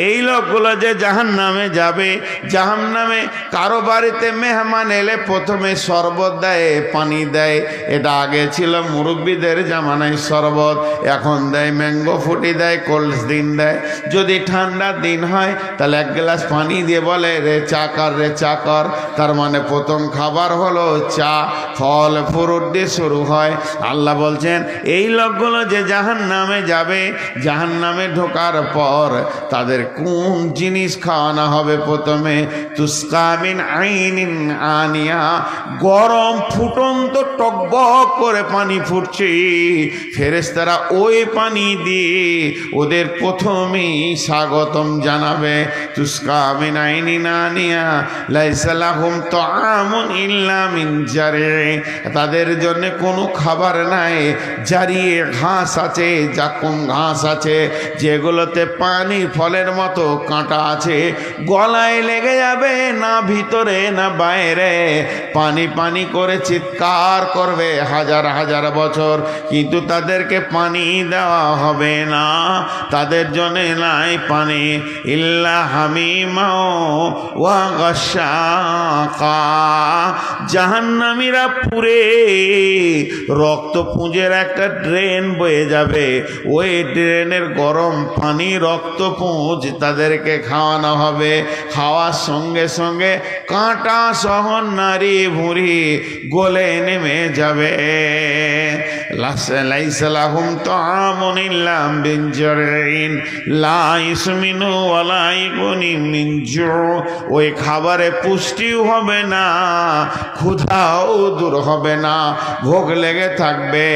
এই লোকগুলো যে জাহান্নামে যাবে, জাহান্নামে কারো বাড়িতে মেহমান এলে প্রথমে শরবত দেয়, পানি দেয়। এটা আগে ছিল মুরব্বীদের জামানায় শরবত, এখন দেয় ম্যাঙ্গো ফুটি দেয়, কোল্ড ড্রিঙ্ক দেয়। যদি ঠান্ডার দিন হয় তাহলে 1 গ্লাস পানি দিয়ে বলে রে চা কর, রে চা কর। তার মানে প্রথম খাবার হলো চা, ফল ফ্রুট দিয়ে শুরু হয়। আল্লাহ বলছেন এই লোকগুলো যে জাহান্নামে যাবে, জাহান্নামে ঢোকার পর তাদের কোন জিনিস খাওয়ানো হবে? প্রথমে তুসকা মিন আইনিন আনিয়া, গরম ফুটন্ত টকবক করে পানি ফুটছে, ফেরেশতারা ওই পানি দিয়ে ওদের প্রথমেই স্বাগতম জানাবে। তুসকা মিন আইনিন আনিয়া লাইসা লাহুম তাআমুন ইল্লা মিন জারি, তাদের জন্য কোনো খাবার নাই, জারিয়ে ঘাস আছে, জাকুম ঘাস আছে, যেগুলোতে পানি ফলের মতো কাঁটা আছে, গলায় লেগে যাবে, না ভিতরে না বাইরে, পানি পানি করে চিৎকার করবে হাজার হাজার বছর, কিন্তু তাদেরকে পানি দেওয়া হবে না, তাদের জন্য নাই পানি। ইল্লা হামিমা ওয়া গাসাকা, জাহান্নামীরা পুরে রক্তপুঞ্জের একটা ড্রেন বয়ে যাবে, ওই ড্রেনের গরম পানি রক্তপুঞ্জ তাদেরকে খাওয়ানো হবে। খাওয়ার সঙ্গে সঙ্গে কাঁটা সহ নারী ভুঁড়ি গলে নেমে যাবে। লাইসা লাহুম তাআমুন ইল্লা মিন জারইন লা ইসমিনু ওয়ালা ইগুনি মিন জু। ওই খাবারে পুষ্টিও হবে না, ক্ষুধাও দূর হবে না, ভোগ লেগে থাকবে।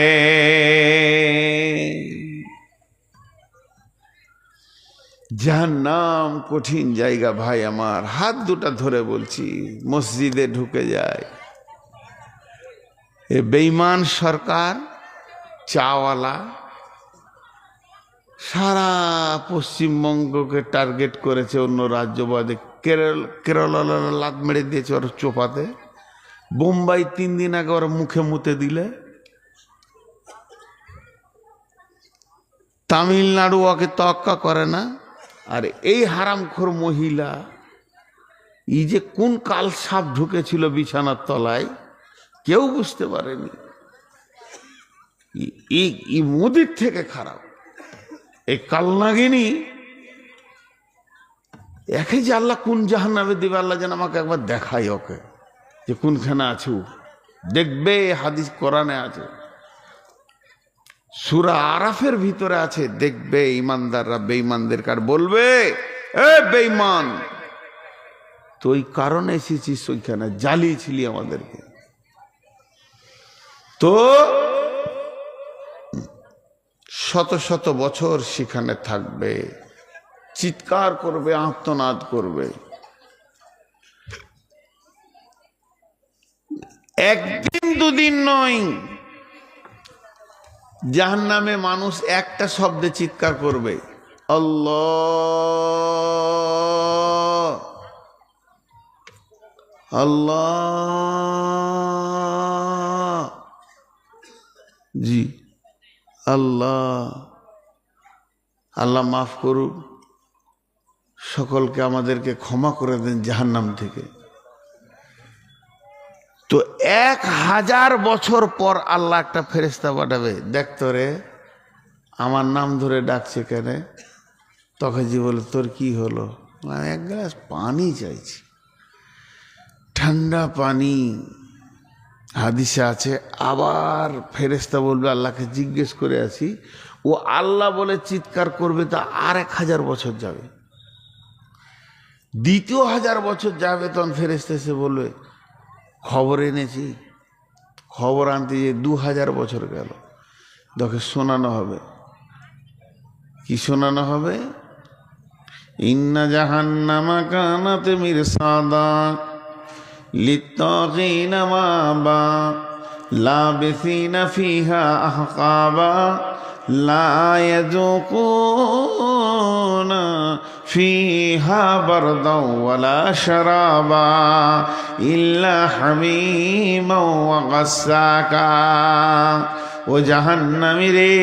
জাহান্নাম কঠিন জায়গা ভাই আমার, হাত দুটা ধরে বলছি। মসজিদে ঢুকে যায় এ বেঈমান সরকার, চাওয়ালা, সারা পশ্চিমবঙ্গকে টার্গেট করেছে, অন্য রাজ্যবাদে কেরলা লাত মেরে দিয়েছে ওর চোপাতে। বোম্বাই 3 দিন আগে ওর মুখে মুতে দিলে, তামিলনাড়ু ওকে তোয়াক্কা করে না। আর এই হারামখোর মহিলা, এই যে কোন কাল সাপ ঢুকেছিল বিছানার তলায় কেউ বুঝতে পারেনি। এই মোদির থেকে খারাপ এই কালনাগিনী। একে যে আল্লাহ কোন জাহান্নামে দিবে, আল্লাহ যেন আমাকে একবার দেখাই ওকে যে কোনখানে আছে। দেখবে হাদিস কোরআনে আছে, সূরা আরাফের ভিতরে আছে। দেখবে ইমানদাররা বেঈমানদের কার বলবে, এ বেঈমান তো ওই কারণে এসেছিস, ওইখানে জ্বালিয়েছিলি আমাদেরকে। তো শত শত বছর সেখানে থাকবে, চিৎকার করবে, আর্তনাদ করবে। একদিন দুদিন নয়, জাহান্নামে মানুষ একটা শব্দে চিৎকার করবে, আল্লাহ আল্লাহ। জি আল্লাহ। আল্লাহ মাফ করুন, সকলকে আমাদেরকে ক্ষমা করে দেন জাহান্নাম থেকে। তো 1000 বছর পর আল্লাহ একটা ফেরেশতা পাঠাবে, দেখতো রে আমার নাম ধরে ডাকছে কেন? তখন জি বলে, তোর কি হলো? আমি এক গ্লাস পানি চাইছি, ঠান্ডা পানি। হাদিসে আছে। আবার ফেরেশতা বলবে, আল্লাহকে জিজ্ঞেস করে আসি। ও আল্লাহ বলে চিৎকার করবে, তা আর 1000 বছর যাবে। দ্বিতীয় 1000 বছর যাবে, তখন ফেরেশতা এসে বলবে, খবর এনেছি। খবর আনতে যে 2000 বছর গেল। তোকে শোনানো হবে। কি শোনানো হবে? ইন্না জাহান্নামা কানাত মিরসাদা লিত্তাগিনা মাবা লাবিসিনা ফিহা আহকাবা লা ইয়াযুকুনা ফিহা বারদাও ওয়ালা শারাবা ইল্লা হামিমা ওয়া গাসসাকা। ও জাহান্নামী রে,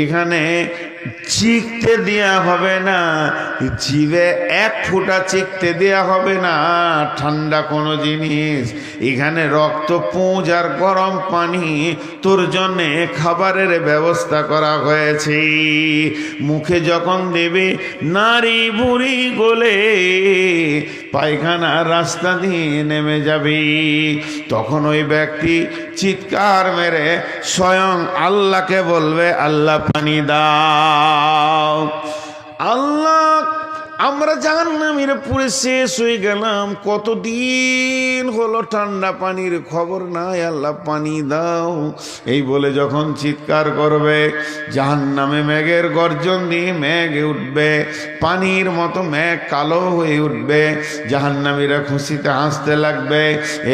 এখানে চিকতে দেয়া হবে না, জিভে 1 ফোঁটা চিকতে দেয়া হবে না ঠান্ডা কোনো জিনিস। এখানে রক্তপুঞ্জ আর গরম পানি তোর জন্যে খাবারের ব্যবস্থা করা হয়েছে। মুখে যখন দেবে, নারী বুড়ি গলে পায়খানার রাস্তা দিয়ে নেমে যাবে। তখন ওই ব্যক্তি চিৎকার মেরে স্বয়ং আল্লাহকে বলবে, আল্লাহ পানি দাও। আল্লাহ, আমরা জাহান্নামীর পুড়ে শেষ হয়ে গেলাম, কতদিন হলো ঠান্ডা পানির খবর নাই, আল্লাহ পানি দাও। এই বলে যখন চিৎকার করবে, জাহান্নামে মেঘের গর্জন দিয়ে মেঘ উঠবে, পানির মতো মেঘ কালো হয়ে উঠবে। জাহান্নামীরা খুশিতে হাসতে লাগবে।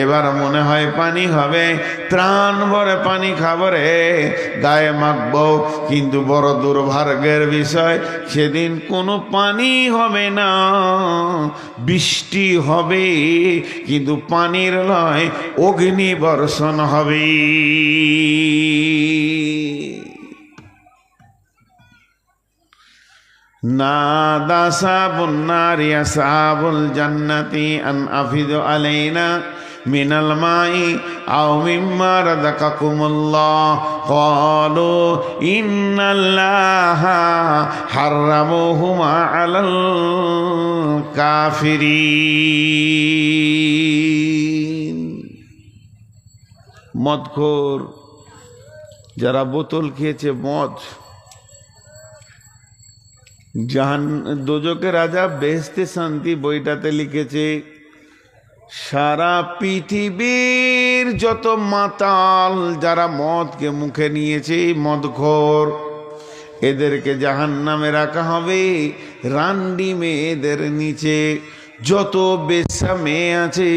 এবার মনে হয় পানি হবে, প্রাণ ভরে পানি খাবরে গায়ে মাখবো। কিন্তু বড় দুর্ভাগ্যের বিষয়, সেদিন কোনো পানি হবে না, বৃষ্টি হবে কিন্তু পানির নয়, অগ্নি বর্ষণ হবে। নাদা সাবুন নারি আসহাবুল জান্নাতি আন আফিদু আলাইনা মিনাল মাই আও মিম্মা রাযাকাকুমুল্লাহ ক্বালু ইন্নাল্লাহা হাররামাহুমা আলাল কাফিরিন। মদখোর যারা বোতল খেয়েছে মদ, দোজকের রাজা বেহেশতে শান্তি বইটাতে লিখেছে সারা পৃথিবীর যত মাতাল যারা মদকে মুখে নিয়েছে, মদখোর, এদেরকে জাহান্নামে রাখা হবে রান্ডি মেয়েদের নিচে। যত বেশ্যা মেয়ে আছে,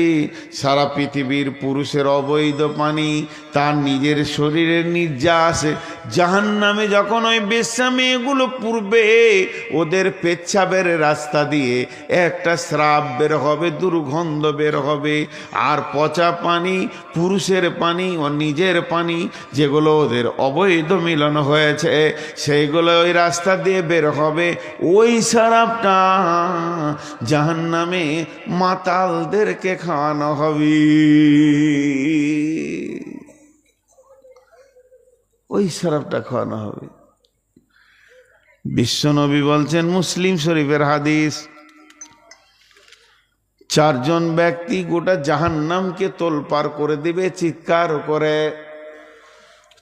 সারা পৃথিবীর পুরুষের অবৈধ পানি তার নিজের শরীরের নির্যাস জাহান্নামে যখন ওই বেশ্যা মেয়েগুলো পুরবে, ওদের পেচ্ছাবের রাস্তা দিয়ে একটা স্রাব বের হবে, দুর্গন্ধ বের হবে। আর পচা পানি, পুরুষের পানি ও নিজের পানি যেগুলো ওদের অবৈধ মিলন হয়েছে, সেইগুলো ওই রাস্তা দিয়ে বের হবে। ওই স্রাবটা জাহান্নামে মাতালদেরকে খাওয়ানো হবে। ওই শরাবটা খাওয়ানো হবে। বিশ্বনবী বলছেন, মুসলিম শরীফের হাদিস, চারজন ব্যক্তি গোটা জাহান্নামকে তোলপাড় করে দিবে চিৎকার করে।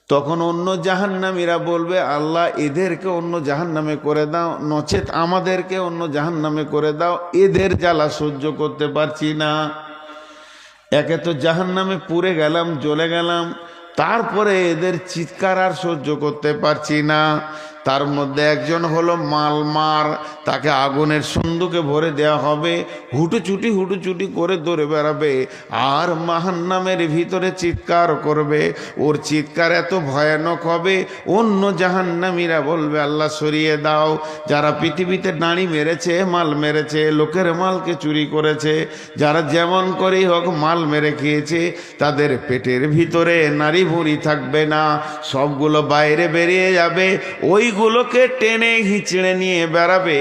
তখন অন্য জাহান্নামীরা বলবে, আল্লাহ এদেরকে অন্য জাহান্নামে করে দাও, নচেত আমাদেরকে অন্য জাহান্নামে করে দাও, এদের জ্বালা সহ্য করতে পারছি না। একে তো জাহান্নামে পুড়ে গেলাম, জ্বলে গেলাম, তারপরে এদের চিৎকার আর সহ্য করতে পারছি না। তার মধ্যে একজন হলো মালমার, তাকে আগুনের সন্দুকে ভরে দেওয়া হবে, হুটুচুটি করে দৌড়ে বেড়াবে আর জাহান্নামের ভিতরে চিৎকার করবে। ওর চিৎকার এত ভয়ানক হবে, অন্য জাহান্নামীরা বলবে, আল্লাহ সরিয়ে দাও। যারা পৃথিবীতে নারী মেরেছে, মাল মেরেছে, লোকের মালকে চুরি করেছে, যারা যেমন করেই হোক মাল মেরে খেয়েছে, তাদের পেটের ভিতরে নারী ভুঁড়ি থাকবে না, সবগুলো বাইরে বেরিয়ে যাবে। ওইগুলোকে টেনে হিঁচড়ে নিয়ে বেড়াবে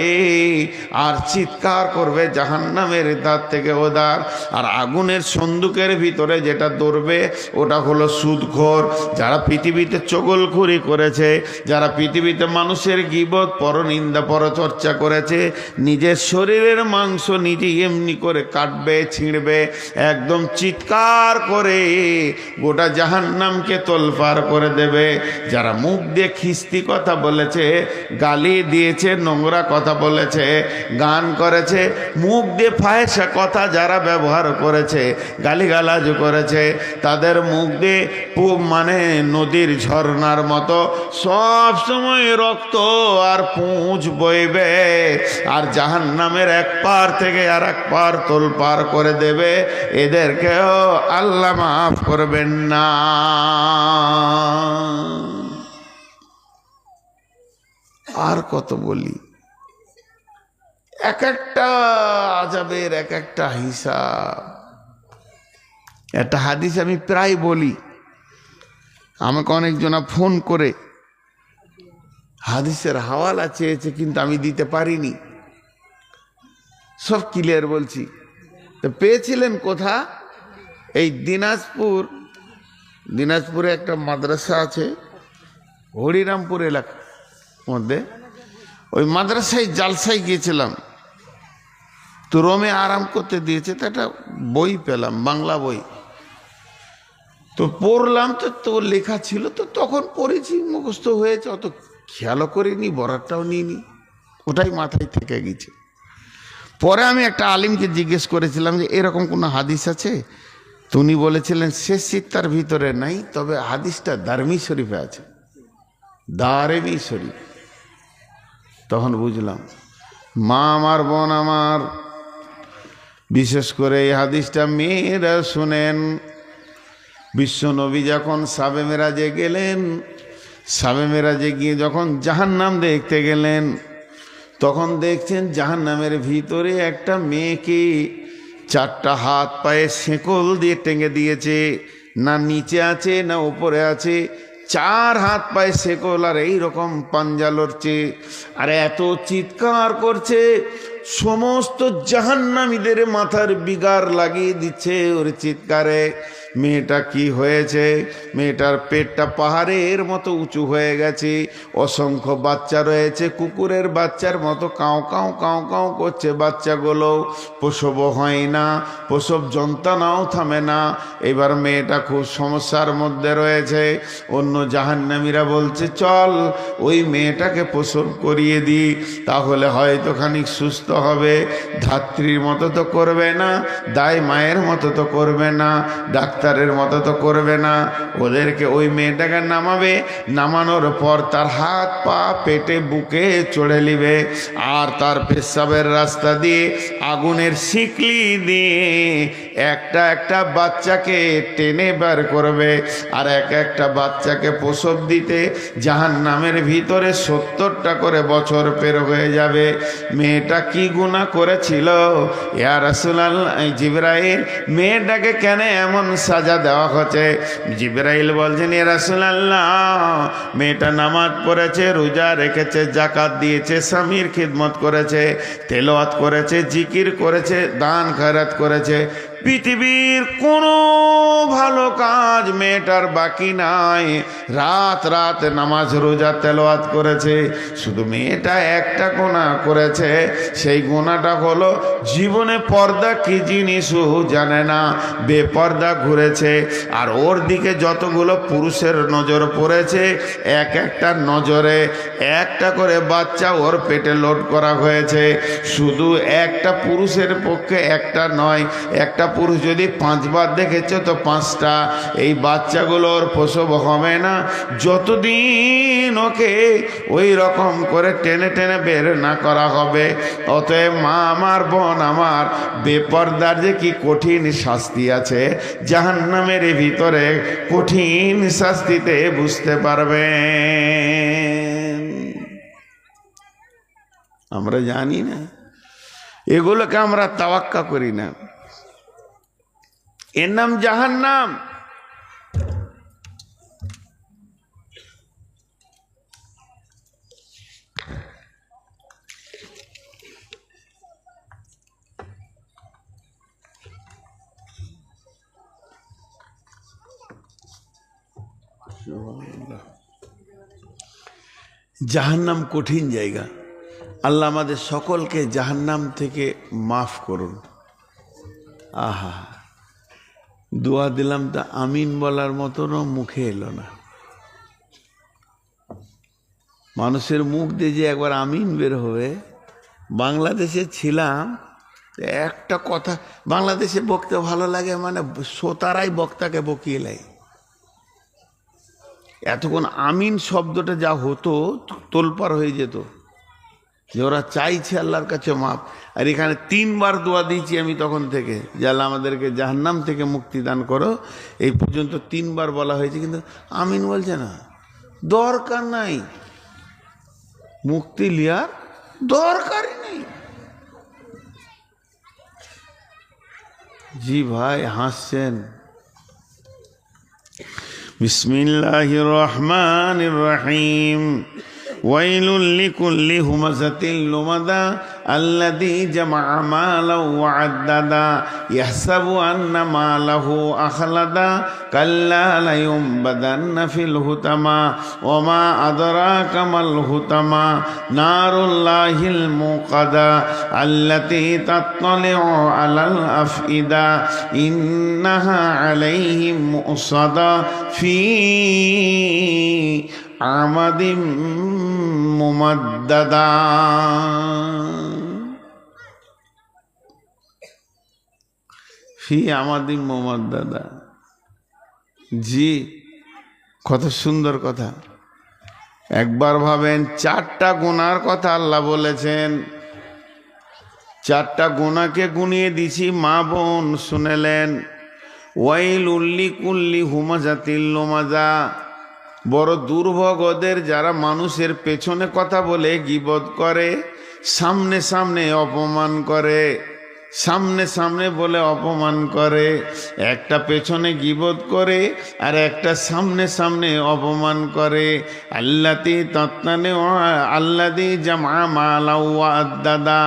আর চিৎকার করবে জাহান্নামের ধার থেকে ওধার। আর আগুনের সন্দুকের ভিতরে যেটা দৌড়বে ওটা হলো সুদখোর, যারা পৃথিবীতে চগলখুরি করেছে, যারা পৃথিবীতে মানুষের গীবত, পরনিন্দা, পরচর্চা করেছে, নিজের শরীরের মাংস নিজে এমনি করে কাটবে, ছিঁড়বে, একদম চিৎকার করে গোটা জাহান্নামকে তোলপাড় করে দেবে। যারা মুখ দিয়ে খিস্তি কথা বলেছে, গালি দিয়েছে, নোংরা কথা বলেছে, গান করেছে, মুখ দিয়ে ফাহেসা কথা যারা ব্যবহার করেছে, গালিগালাজ করেছে, তাদের মুখ দিয়ে মানে নদীর ঝর্ণার মতো সব সময় রক্ত আর পুঁজ বইবে। আর জাহান্নামের এক পার থেকে আর এক পার তোলপাড় করে দেবে। এদেরকেও আল্লাহ মাফ করবেন না। আর কত বলি, এক একটা আযাবের এক একটা হিসাব। একটা হাদিস আমি প্রায় বলি, আমাকে অনেকজনা ফোন করে হাদিসের হাওয়ালা চেয়েছে, কিন্তু আমি দিতে পারিনি। সব ক্লিয়ার বলছি। তো পেয়েছিলেন কোথা? এই দিনাজপুরে একটা মাদ্রাসা আছে হরিরামপুর এলাকার মধ্যে। ওই মাদ্রাসায় জালসায় গিয়েছিলাম, তো রোমে আরাম করতে দিয়েছে, তো একটা বই পেলাম, বাংলা বই। তো পড়লাম, তো লেখা ছিল, তো তখন পড়েছি, মুখস্থ হয়েছে, অত খেয়ালও করিনি, বরাতটাও নিইনি, ওটাই মাথায় থেকে গেছে। পরে আমি একটা আলিমকে জিজ্ঞেস করেছিলাম যে এরকম কোনো হাদিস আছে? তো উনি বলেছিলেন শেষ সিত্তার ভিতরে নাই, তবে হাদিসটা দারমি শরীফে আছে, দারমি শরীফ। তখন বুঝলাম, মা আমার, বোন আমার, বিশেষ করে এই হাদিসটা মেয়েরা শুনেন। বিশ্বনবী যখন সাবে মেরাজে গেলেন, সাবে মেরাজে গিয়ে যখন জাহান্নাম দেখতে গেলেন, তখন দেখছেন জাহান্নামের ভিতরে একটা মেয়েকে 4টা হাত পায়ে শেকল দিয়ে টেঙে দিয়েছে, না নিচে আছে না উপরে আছে, 4 হাত পায়ে শেকল, আর এইরকম পাঞ্জা লড়ছে, আর এত চিৎকার করছে, সমস্ত জাহান্নামীদের মাথার বিগার লাগিয়ে দিচ্ছে ওর চিৎকারে। মেয়েটা কি হয়েছে? মেয়েটার পেটটা পাহাড়ের মতো উঁচু হয়ে গেছে, অসংখ্য বাচ্চা রয়েছে, কুকুরের বাচ্চার মতো কাউ কাউ কাউ কাউ করছে বাচ্চাগুলো, প্রসবও হয় না, প্রসব যন্ত্রণাও থামে না। এবার মেয়েটা খুব সমস্যার মধ্যে রয়েছে। অন্য জাহান্নামীরা বলছে চল ওই মেয়েটাকে প্রসব করিয়ে দিই, তাহলে হয়তো খানিক সুস্থ হবে। ধাত্রীর মতো তো করবে না, দাই মায়ের মতো তো করবে না, ডাক্তারের মতো তো করবে না। ওদেরকে ওই মেয়েটাকে নামাবে, নামানোর পর তার হাত পা পেটে বুকে চড়ে নিবে, আর তার পেশাবের রাস্তা দিয়ে আগুনের শিকলি দিয়ে একটা একটা বাচ্চাকে টেনে বার করবে। আর এক একটা বাচ্চাকে প্রসব দিতে জাহান্নামের ভিতরে 70টা করে বছর পের হয়ে যাবে। মেয়েটা কি গুনাহ করেছিল ইয়া রাসূলুল্লাহ? জিবরাইল, মেয়েটাকে কেন এমন সাজা দেওয়া হচ্ছে? জিবরাইল বলছেন ইয়া রাসূলুল্লাহ, মেয়েটা নামাজ পড়েছে, রোজা রেখেছে, যাকাত দিয়েছে, স্বামীর খিদমত করেছে, তেলাওয়াত করেছে, জিকির করেছে, দান খয়রাত করেছে, পৃথিবীর কোনো ভালো কাজ মেয়েটার বাকি নাই। রাত রাত নামাজ রোজা তেলাওয়াত করেছে, শুধু মেয়েটা একটা গুনাহ করেছে। সেই গুনাহটা হলো জীবনে পর্দা কি জিনিসও জানে না, বেপর্দা ঘুরেছে। আর ওর দিকে যতগুলো পুরুষের নজর পড়েছে, এক একটা নজরে একটা করে বাচ্চা ওর পেটে লোড করা হয়েছে। শুধু একটা পুরুষের পক্ষে একটা নয়, একটা পুরুষ যদি 5 বার দেখেছে তো 5টা। এই বাচ্চাগুলোর প্রসব হবে না যতদিন ওকে ওই রকম করে টেনে টেনে বের না করা হবে। অতএব মা আমার, বোন আমার, বেপর্দার যে কি কঠিন শাস্তি আছে জাহান্নামের ভিতরে, কঠিন শাস্তিতে বুঝতে পারবেন। আমরা জানি না, এগুলোকে আমরা তাওয়াক্কা করি না। এর নাম জাহান্নাম। জাহান্নাম কঠিন জায়গা। আল্লাহ আমাদের সকলকে জাহান্নাম থেকে মাফ করুন। আহা, দোয়া দিলাম তা আমিন বলার মতনও মুখে এলো না। মানুষের মুখ দিয়ে যে একবার আমিন বের হবে। বাংলাদেশে ছিলাম, একটা কথা, বাংলাদেশে বকতে ভালো লাগে, মানে শ্রোতারাই বক্তাকে বকিয়ে লাই। এতক্ষণ আমিন শব্দটা যা হতো তোলপাড় হয়ে যেত, যে ওরা চাইছে আল্লাহর কাছে মাপ। আর এখানে 3 বার দোয়া দিয়েছি আমি তখন থেকে, যে আল্লাহ আমাদেরকে জাহান্নাম থেকে মুক্তি দান করো। এই পর্যন্ত 3 বার বলা হয়েছে, কিন্তু আমিন বলছে না। দরকার নাই, মুক্তি লিয়ার দরকারই নেই। জি ভাই হাসছেন। বিসমিল্লাহির রহমানির রহিম। ওয়াইলুল লিকুল্লি হুমাযাতিল লুমাযা আল্লাযী জামা'a মালাও ওয়া আদ্দাদা ইয়াহসাবু আন্না মালাহু আখলাদা কাল্লা লায়ুমবাদান্না ফিল হুতামা ওয়া মা আদরাকা মাল হুতামা নারুল্লাহিল মুকাদা আল্লাতী তাত্তালি'ু আলাল আফইদা ইন্নাহা আলাইহিম মুসাদা ফি আমাদিম মুমাদ্দাদা। ফি আমাদিম মুমাদ্দাদা। জি, কত সুন্দর কথা। একবার ভাবেন, 4টা গুনার কথা আল্লাহ বলেছেন। 4টা গুনাহকে গুনিয়ে দিছি, মা বোন শুনেলেন। ওয়াইলুল লিকুল্লি হুমাযাতিল লুমাযা, বড় দুর্ভোগ ওদের যারা মানুষের পেছনে কথা বলে গীবত করে, সামনে সামনে অপমান করে, সামনে সামনে বলে অপমান করে, একটা পেছনে গীবত করে আর একটা সামনে সামনে অপমান করে। আল্লাতি তত্তানে আল্লাদি জামা মালাউ আদাদা,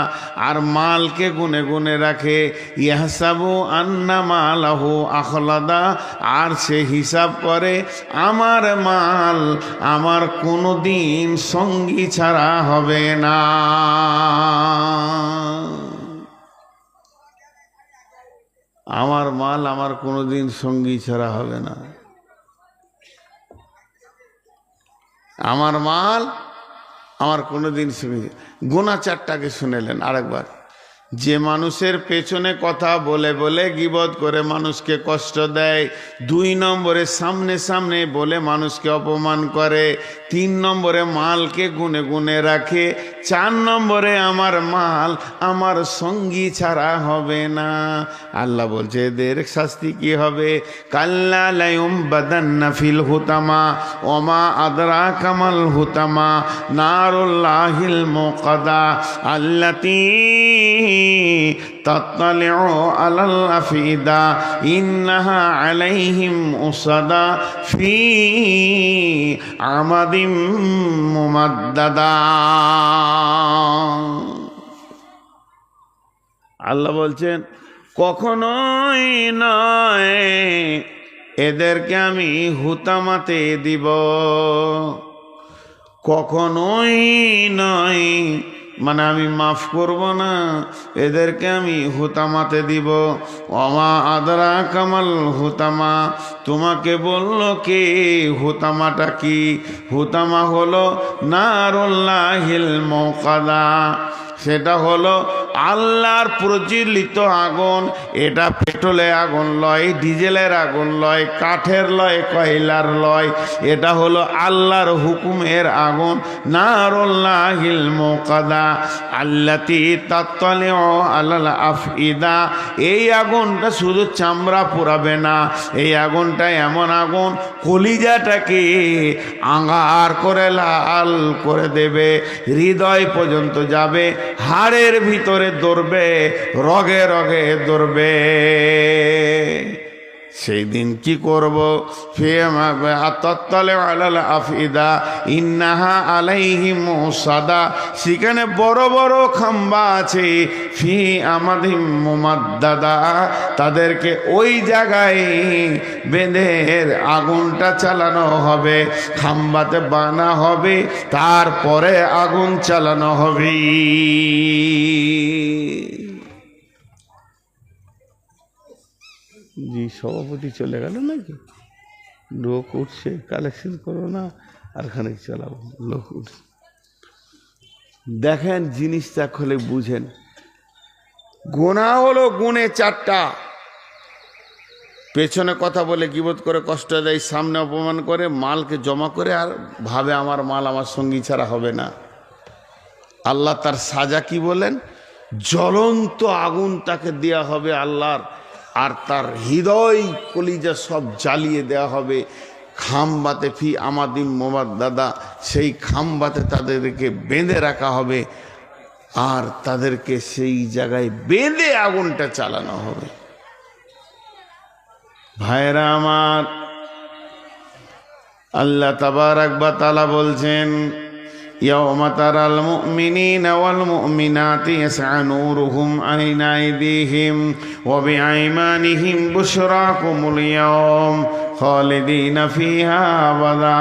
আর মালকে গুনে গুনে রাখে। ইয়াহসাবু আন্না মালাহু আখলাদা, আর সে হিসাব করে আমার মাল আমার কোনো দিন সঙ্গী ছাড়া হবে না। আমার মাল আমার কোনোদিন সঙ্গী ছাড়া হবে না। আমার মাল আমার কোনোদিন সঙ্গী। গোনা চারটাকে শুনেলেন আরেকবার। যে মানুষের পেছনে কথা বলে বলে গীবত করে মানুষকে কষ্ট দেয়, 2 নম্বরে সামনে সামনে বলে মানুষকে অপমান করে, 3 নম্বরে মালকে গুনে গুনে রাখে, 4 নম্বরে আমার মাল আমার সঙ্গী ছাড়া হবে না। আল্লাহ বলছে এদের শাস্তি কি হবে? কাল্লা লায়ুমবাদান্না ফিল হুতামা ওমা আদরাকা মাল হুতামা নারুল্লাহিল মুকাদা আল্লাতী তাত্তালিউ আলাল আফিদা ইন্নাহা আলাইহিম উসাদা ফি আমাদিম মুমাদ্দাদা। আল্লাহ বলছেন কখনোই নয় এদেরকে আমি হুতামাতে দিব, কখনোই নয়, মানে আমি মাফ করব না, এদেরকে আমি হুতামাতে দিব। ওমা আদরা কামাল হুতামা, তোমাকে বলল কে হুতামাটা কি? হুতামা হলো নারুল্লাহিল মুকাদা, সেটা হলো আল্লাহর প্রজ্বলিত আগুন। এটা পেট্রোলের আগুন লয়, ডিজেলের আগুন লয়, কাঠের লয়, কয়লার লয়, এটা হলো আল্লাহর হুকুমের আগুন। নারুল্লাহিল মুকাদা আল্লাতী তাত্তালিউ আলাল আফইদা, এই আগুনটা শুধু চামড়া পোড়াবে না, এই আগুনটা এমন আগুন কলিজাটাকে আঙ্গার করে লাল করে দেবে, হৃদয় পর্যন্ত যাবে, হাড়ের ভিতরে ধরবে, রগে রগে ধরবে। সেই দিন কি করব? আফিদা ইন্নাহা আলাইহিম মুসাদা, সেখানে বড় বড় খাম্বা আছে, ফি আমাদিম মুমাদ্দাদা, তাদেরকে ওই জায়গায় বেঁধে আগুনটা চালানো হবে, খাম্বাতে বানা হবে, তারপরে আগুন চালানো হবে। জি সভাপতি চলে গেল নাকি? লোক উঠছে, কালেকশন করো না আর খানিক চালাবো, লোক উঠছে। দেখেন জিনিসটা খোলে বুঝেন। গোনা হলো গুণে 4টা। পেছনে কথা বলে গীবত করে কষ্ট দেয়, সামনে অপমান করে, মালকে জমা করে আর ভাবে আমার মাল আমার সঙ্গী ছাড়া হবে না। আল্লাহ তার সাজা কি বলেন? জ্বলন্ত আগুন তাকে দেয়া হবে আল্লাহর, আর তার হৃদয় কলিজা সব জ্বালিয়ে দেওয়া হবে। খাম্বাতে ফি আমাদিম মুমাদ্দাদা, সেই খাম্বাতে তাদেরকে বেঁধে রাখা হবে, আর তাদেরকে সেই জায়গায় বেঁধে আগুনটা চালানো হবে। ভাইরা আমার, আল্লাহ তাবারাক ওয়া তাআলা বলছেন ইয়াওমা তারাল মুমিনিনা ওয়াল মুমিনাতি ইয়াসআ নূরুহুম আইনা আইদিহিম ওয়া বিআইমানিহিম বুশরাকুমুল ইয়াওম খালিদিনা ফিহা আবাদা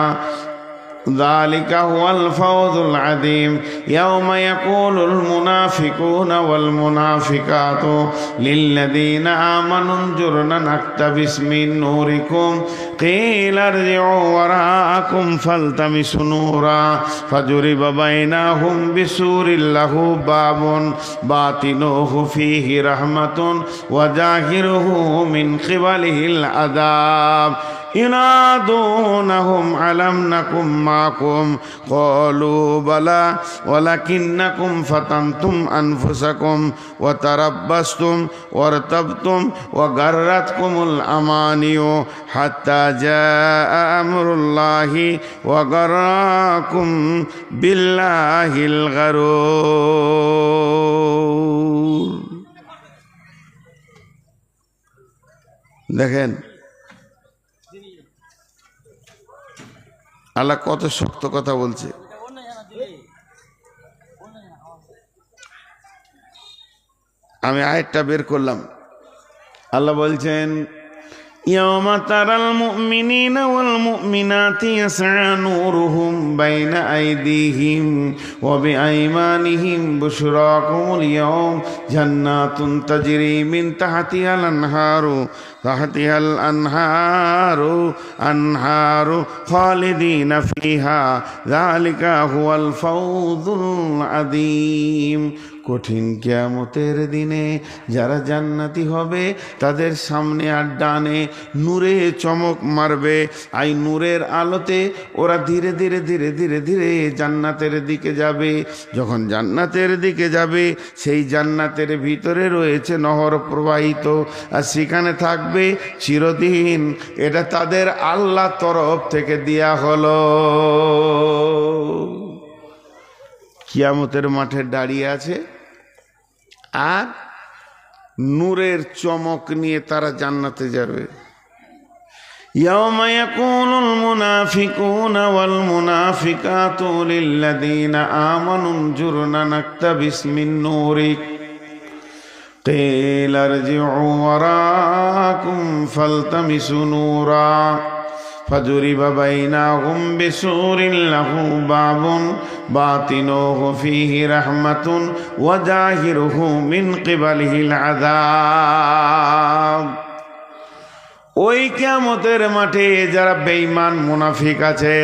ذلك هو الفوز العظيم يوم يقول المنافقون والمنافقات للذين آمنوا انظرنا نقتبس من نوركم قيل ارجعوا وراءكم فالتمسوا نورا فضرب بينهم بسور له باب باطنه فيه رحمة وظاهره من قبله العذاب ينادونهم ألم نكن معكم قالوا بلى ولكنكم فتنتم أنفسكم وتربصتم وارتبتم وغرتكم الأماني حتى جاء أمر الله وغركم بالله الغرور। দেখেন আল্লাহ কত শক্ত কথা বলছে। আমি আয়াতটা বের করলাম। আল্লাহ বলছেন ইয়াওমা তারাল মুমিনিনা ওয়াল মুমিনাতি ইয়াসআ নূরুহুম বাইনা আইদিহিম ওয়া বিআইমানিহিম বুশরাকুমুল ইয়াওম জান্নাতুন তাজরি মিন তাহতিহাল আনহারু খালিদিনা ফিহা যালিকা হুয়াল ফাওজুল আযীম। কঠিন কিয়ামতের দিনে যারা জান্নাতি হবে তাদের সামনে আর ডানে নূরে চমক মারবে। এই নূরের আলোতে ওরা ধীরে ধীরে ধীরে ধীরে ধীরে জান্নাতের দিকে যাবে। যখন জান্নাতের দিকে যাবে সেই জান্নাতের ভিতরে রয়েছে নহর প্রবাহিত, আর সেখানে থাকবে চিরদিন। এটা তাদের আল্লাহ তরফ থেকে দেয়া হলো। কিয়ামতের মাঠে দাঁড়িয়ে আছে আর নূরের চমক নিয়ে তারা জান্নাতে যাবে। ইয়াওমা ইয়াকুলুল মুনাফিকুনা ওয়াল মুনাফিকাতু লিল্লাযীনা আমানু জুরনা নাকতাবিস মিন নূরিক কিলা ইরজি'উ ওয়ারাকুম ফালতামিসু নূরা ফাদুরিবা বাইনাহুম বিসুরিন লাহু বাবুন বাতিনুহু ফীহি রাহমাতুন ওয়া যাহিরুহু মিন কিবালিহিল আযাব। ওই কিয়ামতের মাঠে যারা বেঈমান মুনাফিক আছে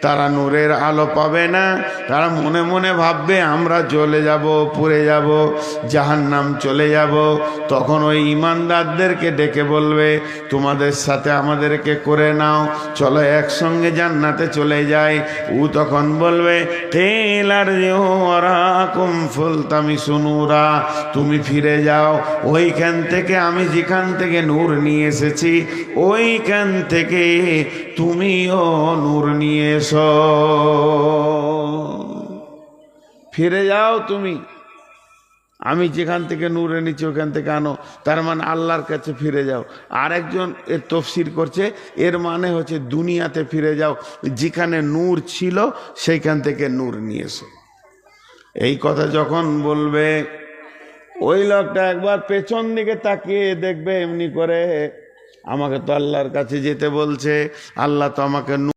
তারা নূরের আলো পাবে না। তারা মনে মনে ভাববে আমরা জ্বলে যাব, পুড়ে যাব, জাহান্নাম চলে যাব। তখন ওই ঈমানদারদেরকে ডেকে বলবে তোমাদের সাথে আমাদেরকে করে নাও, চলো একসঙ্গে জান্নাতে চলে যাই। ও তখন বলবে তুমি ফিরে যাও ওইখান থেকে, আমি যেখান থেকে নূর নিয়ে এসেছি ওইখান থেকে তুমিও নূর নিয়ে এসো, ফিরে যাও তুমি, আমি যেখান থেকে নূর এনেছি ওখান থেকে আনো। তার মানে আল্লাহর কাছে ফিরে যাও। আরেকজন এর তফসির করছে এর মানে হচ্ছে দুনিয়াতে ফিরে যাও, যেখানে নূর ছিল সেইখান থেকে নূর নিয়ে এসো। এই কথা যখন বলবে ওই লোকটা একবার পেছন দিকে তাকিয়ে দেখবে এমনি করে আমাকে তো আল্লাহর কাছে যেতে বলছে, আল্লাহ তো আমাকে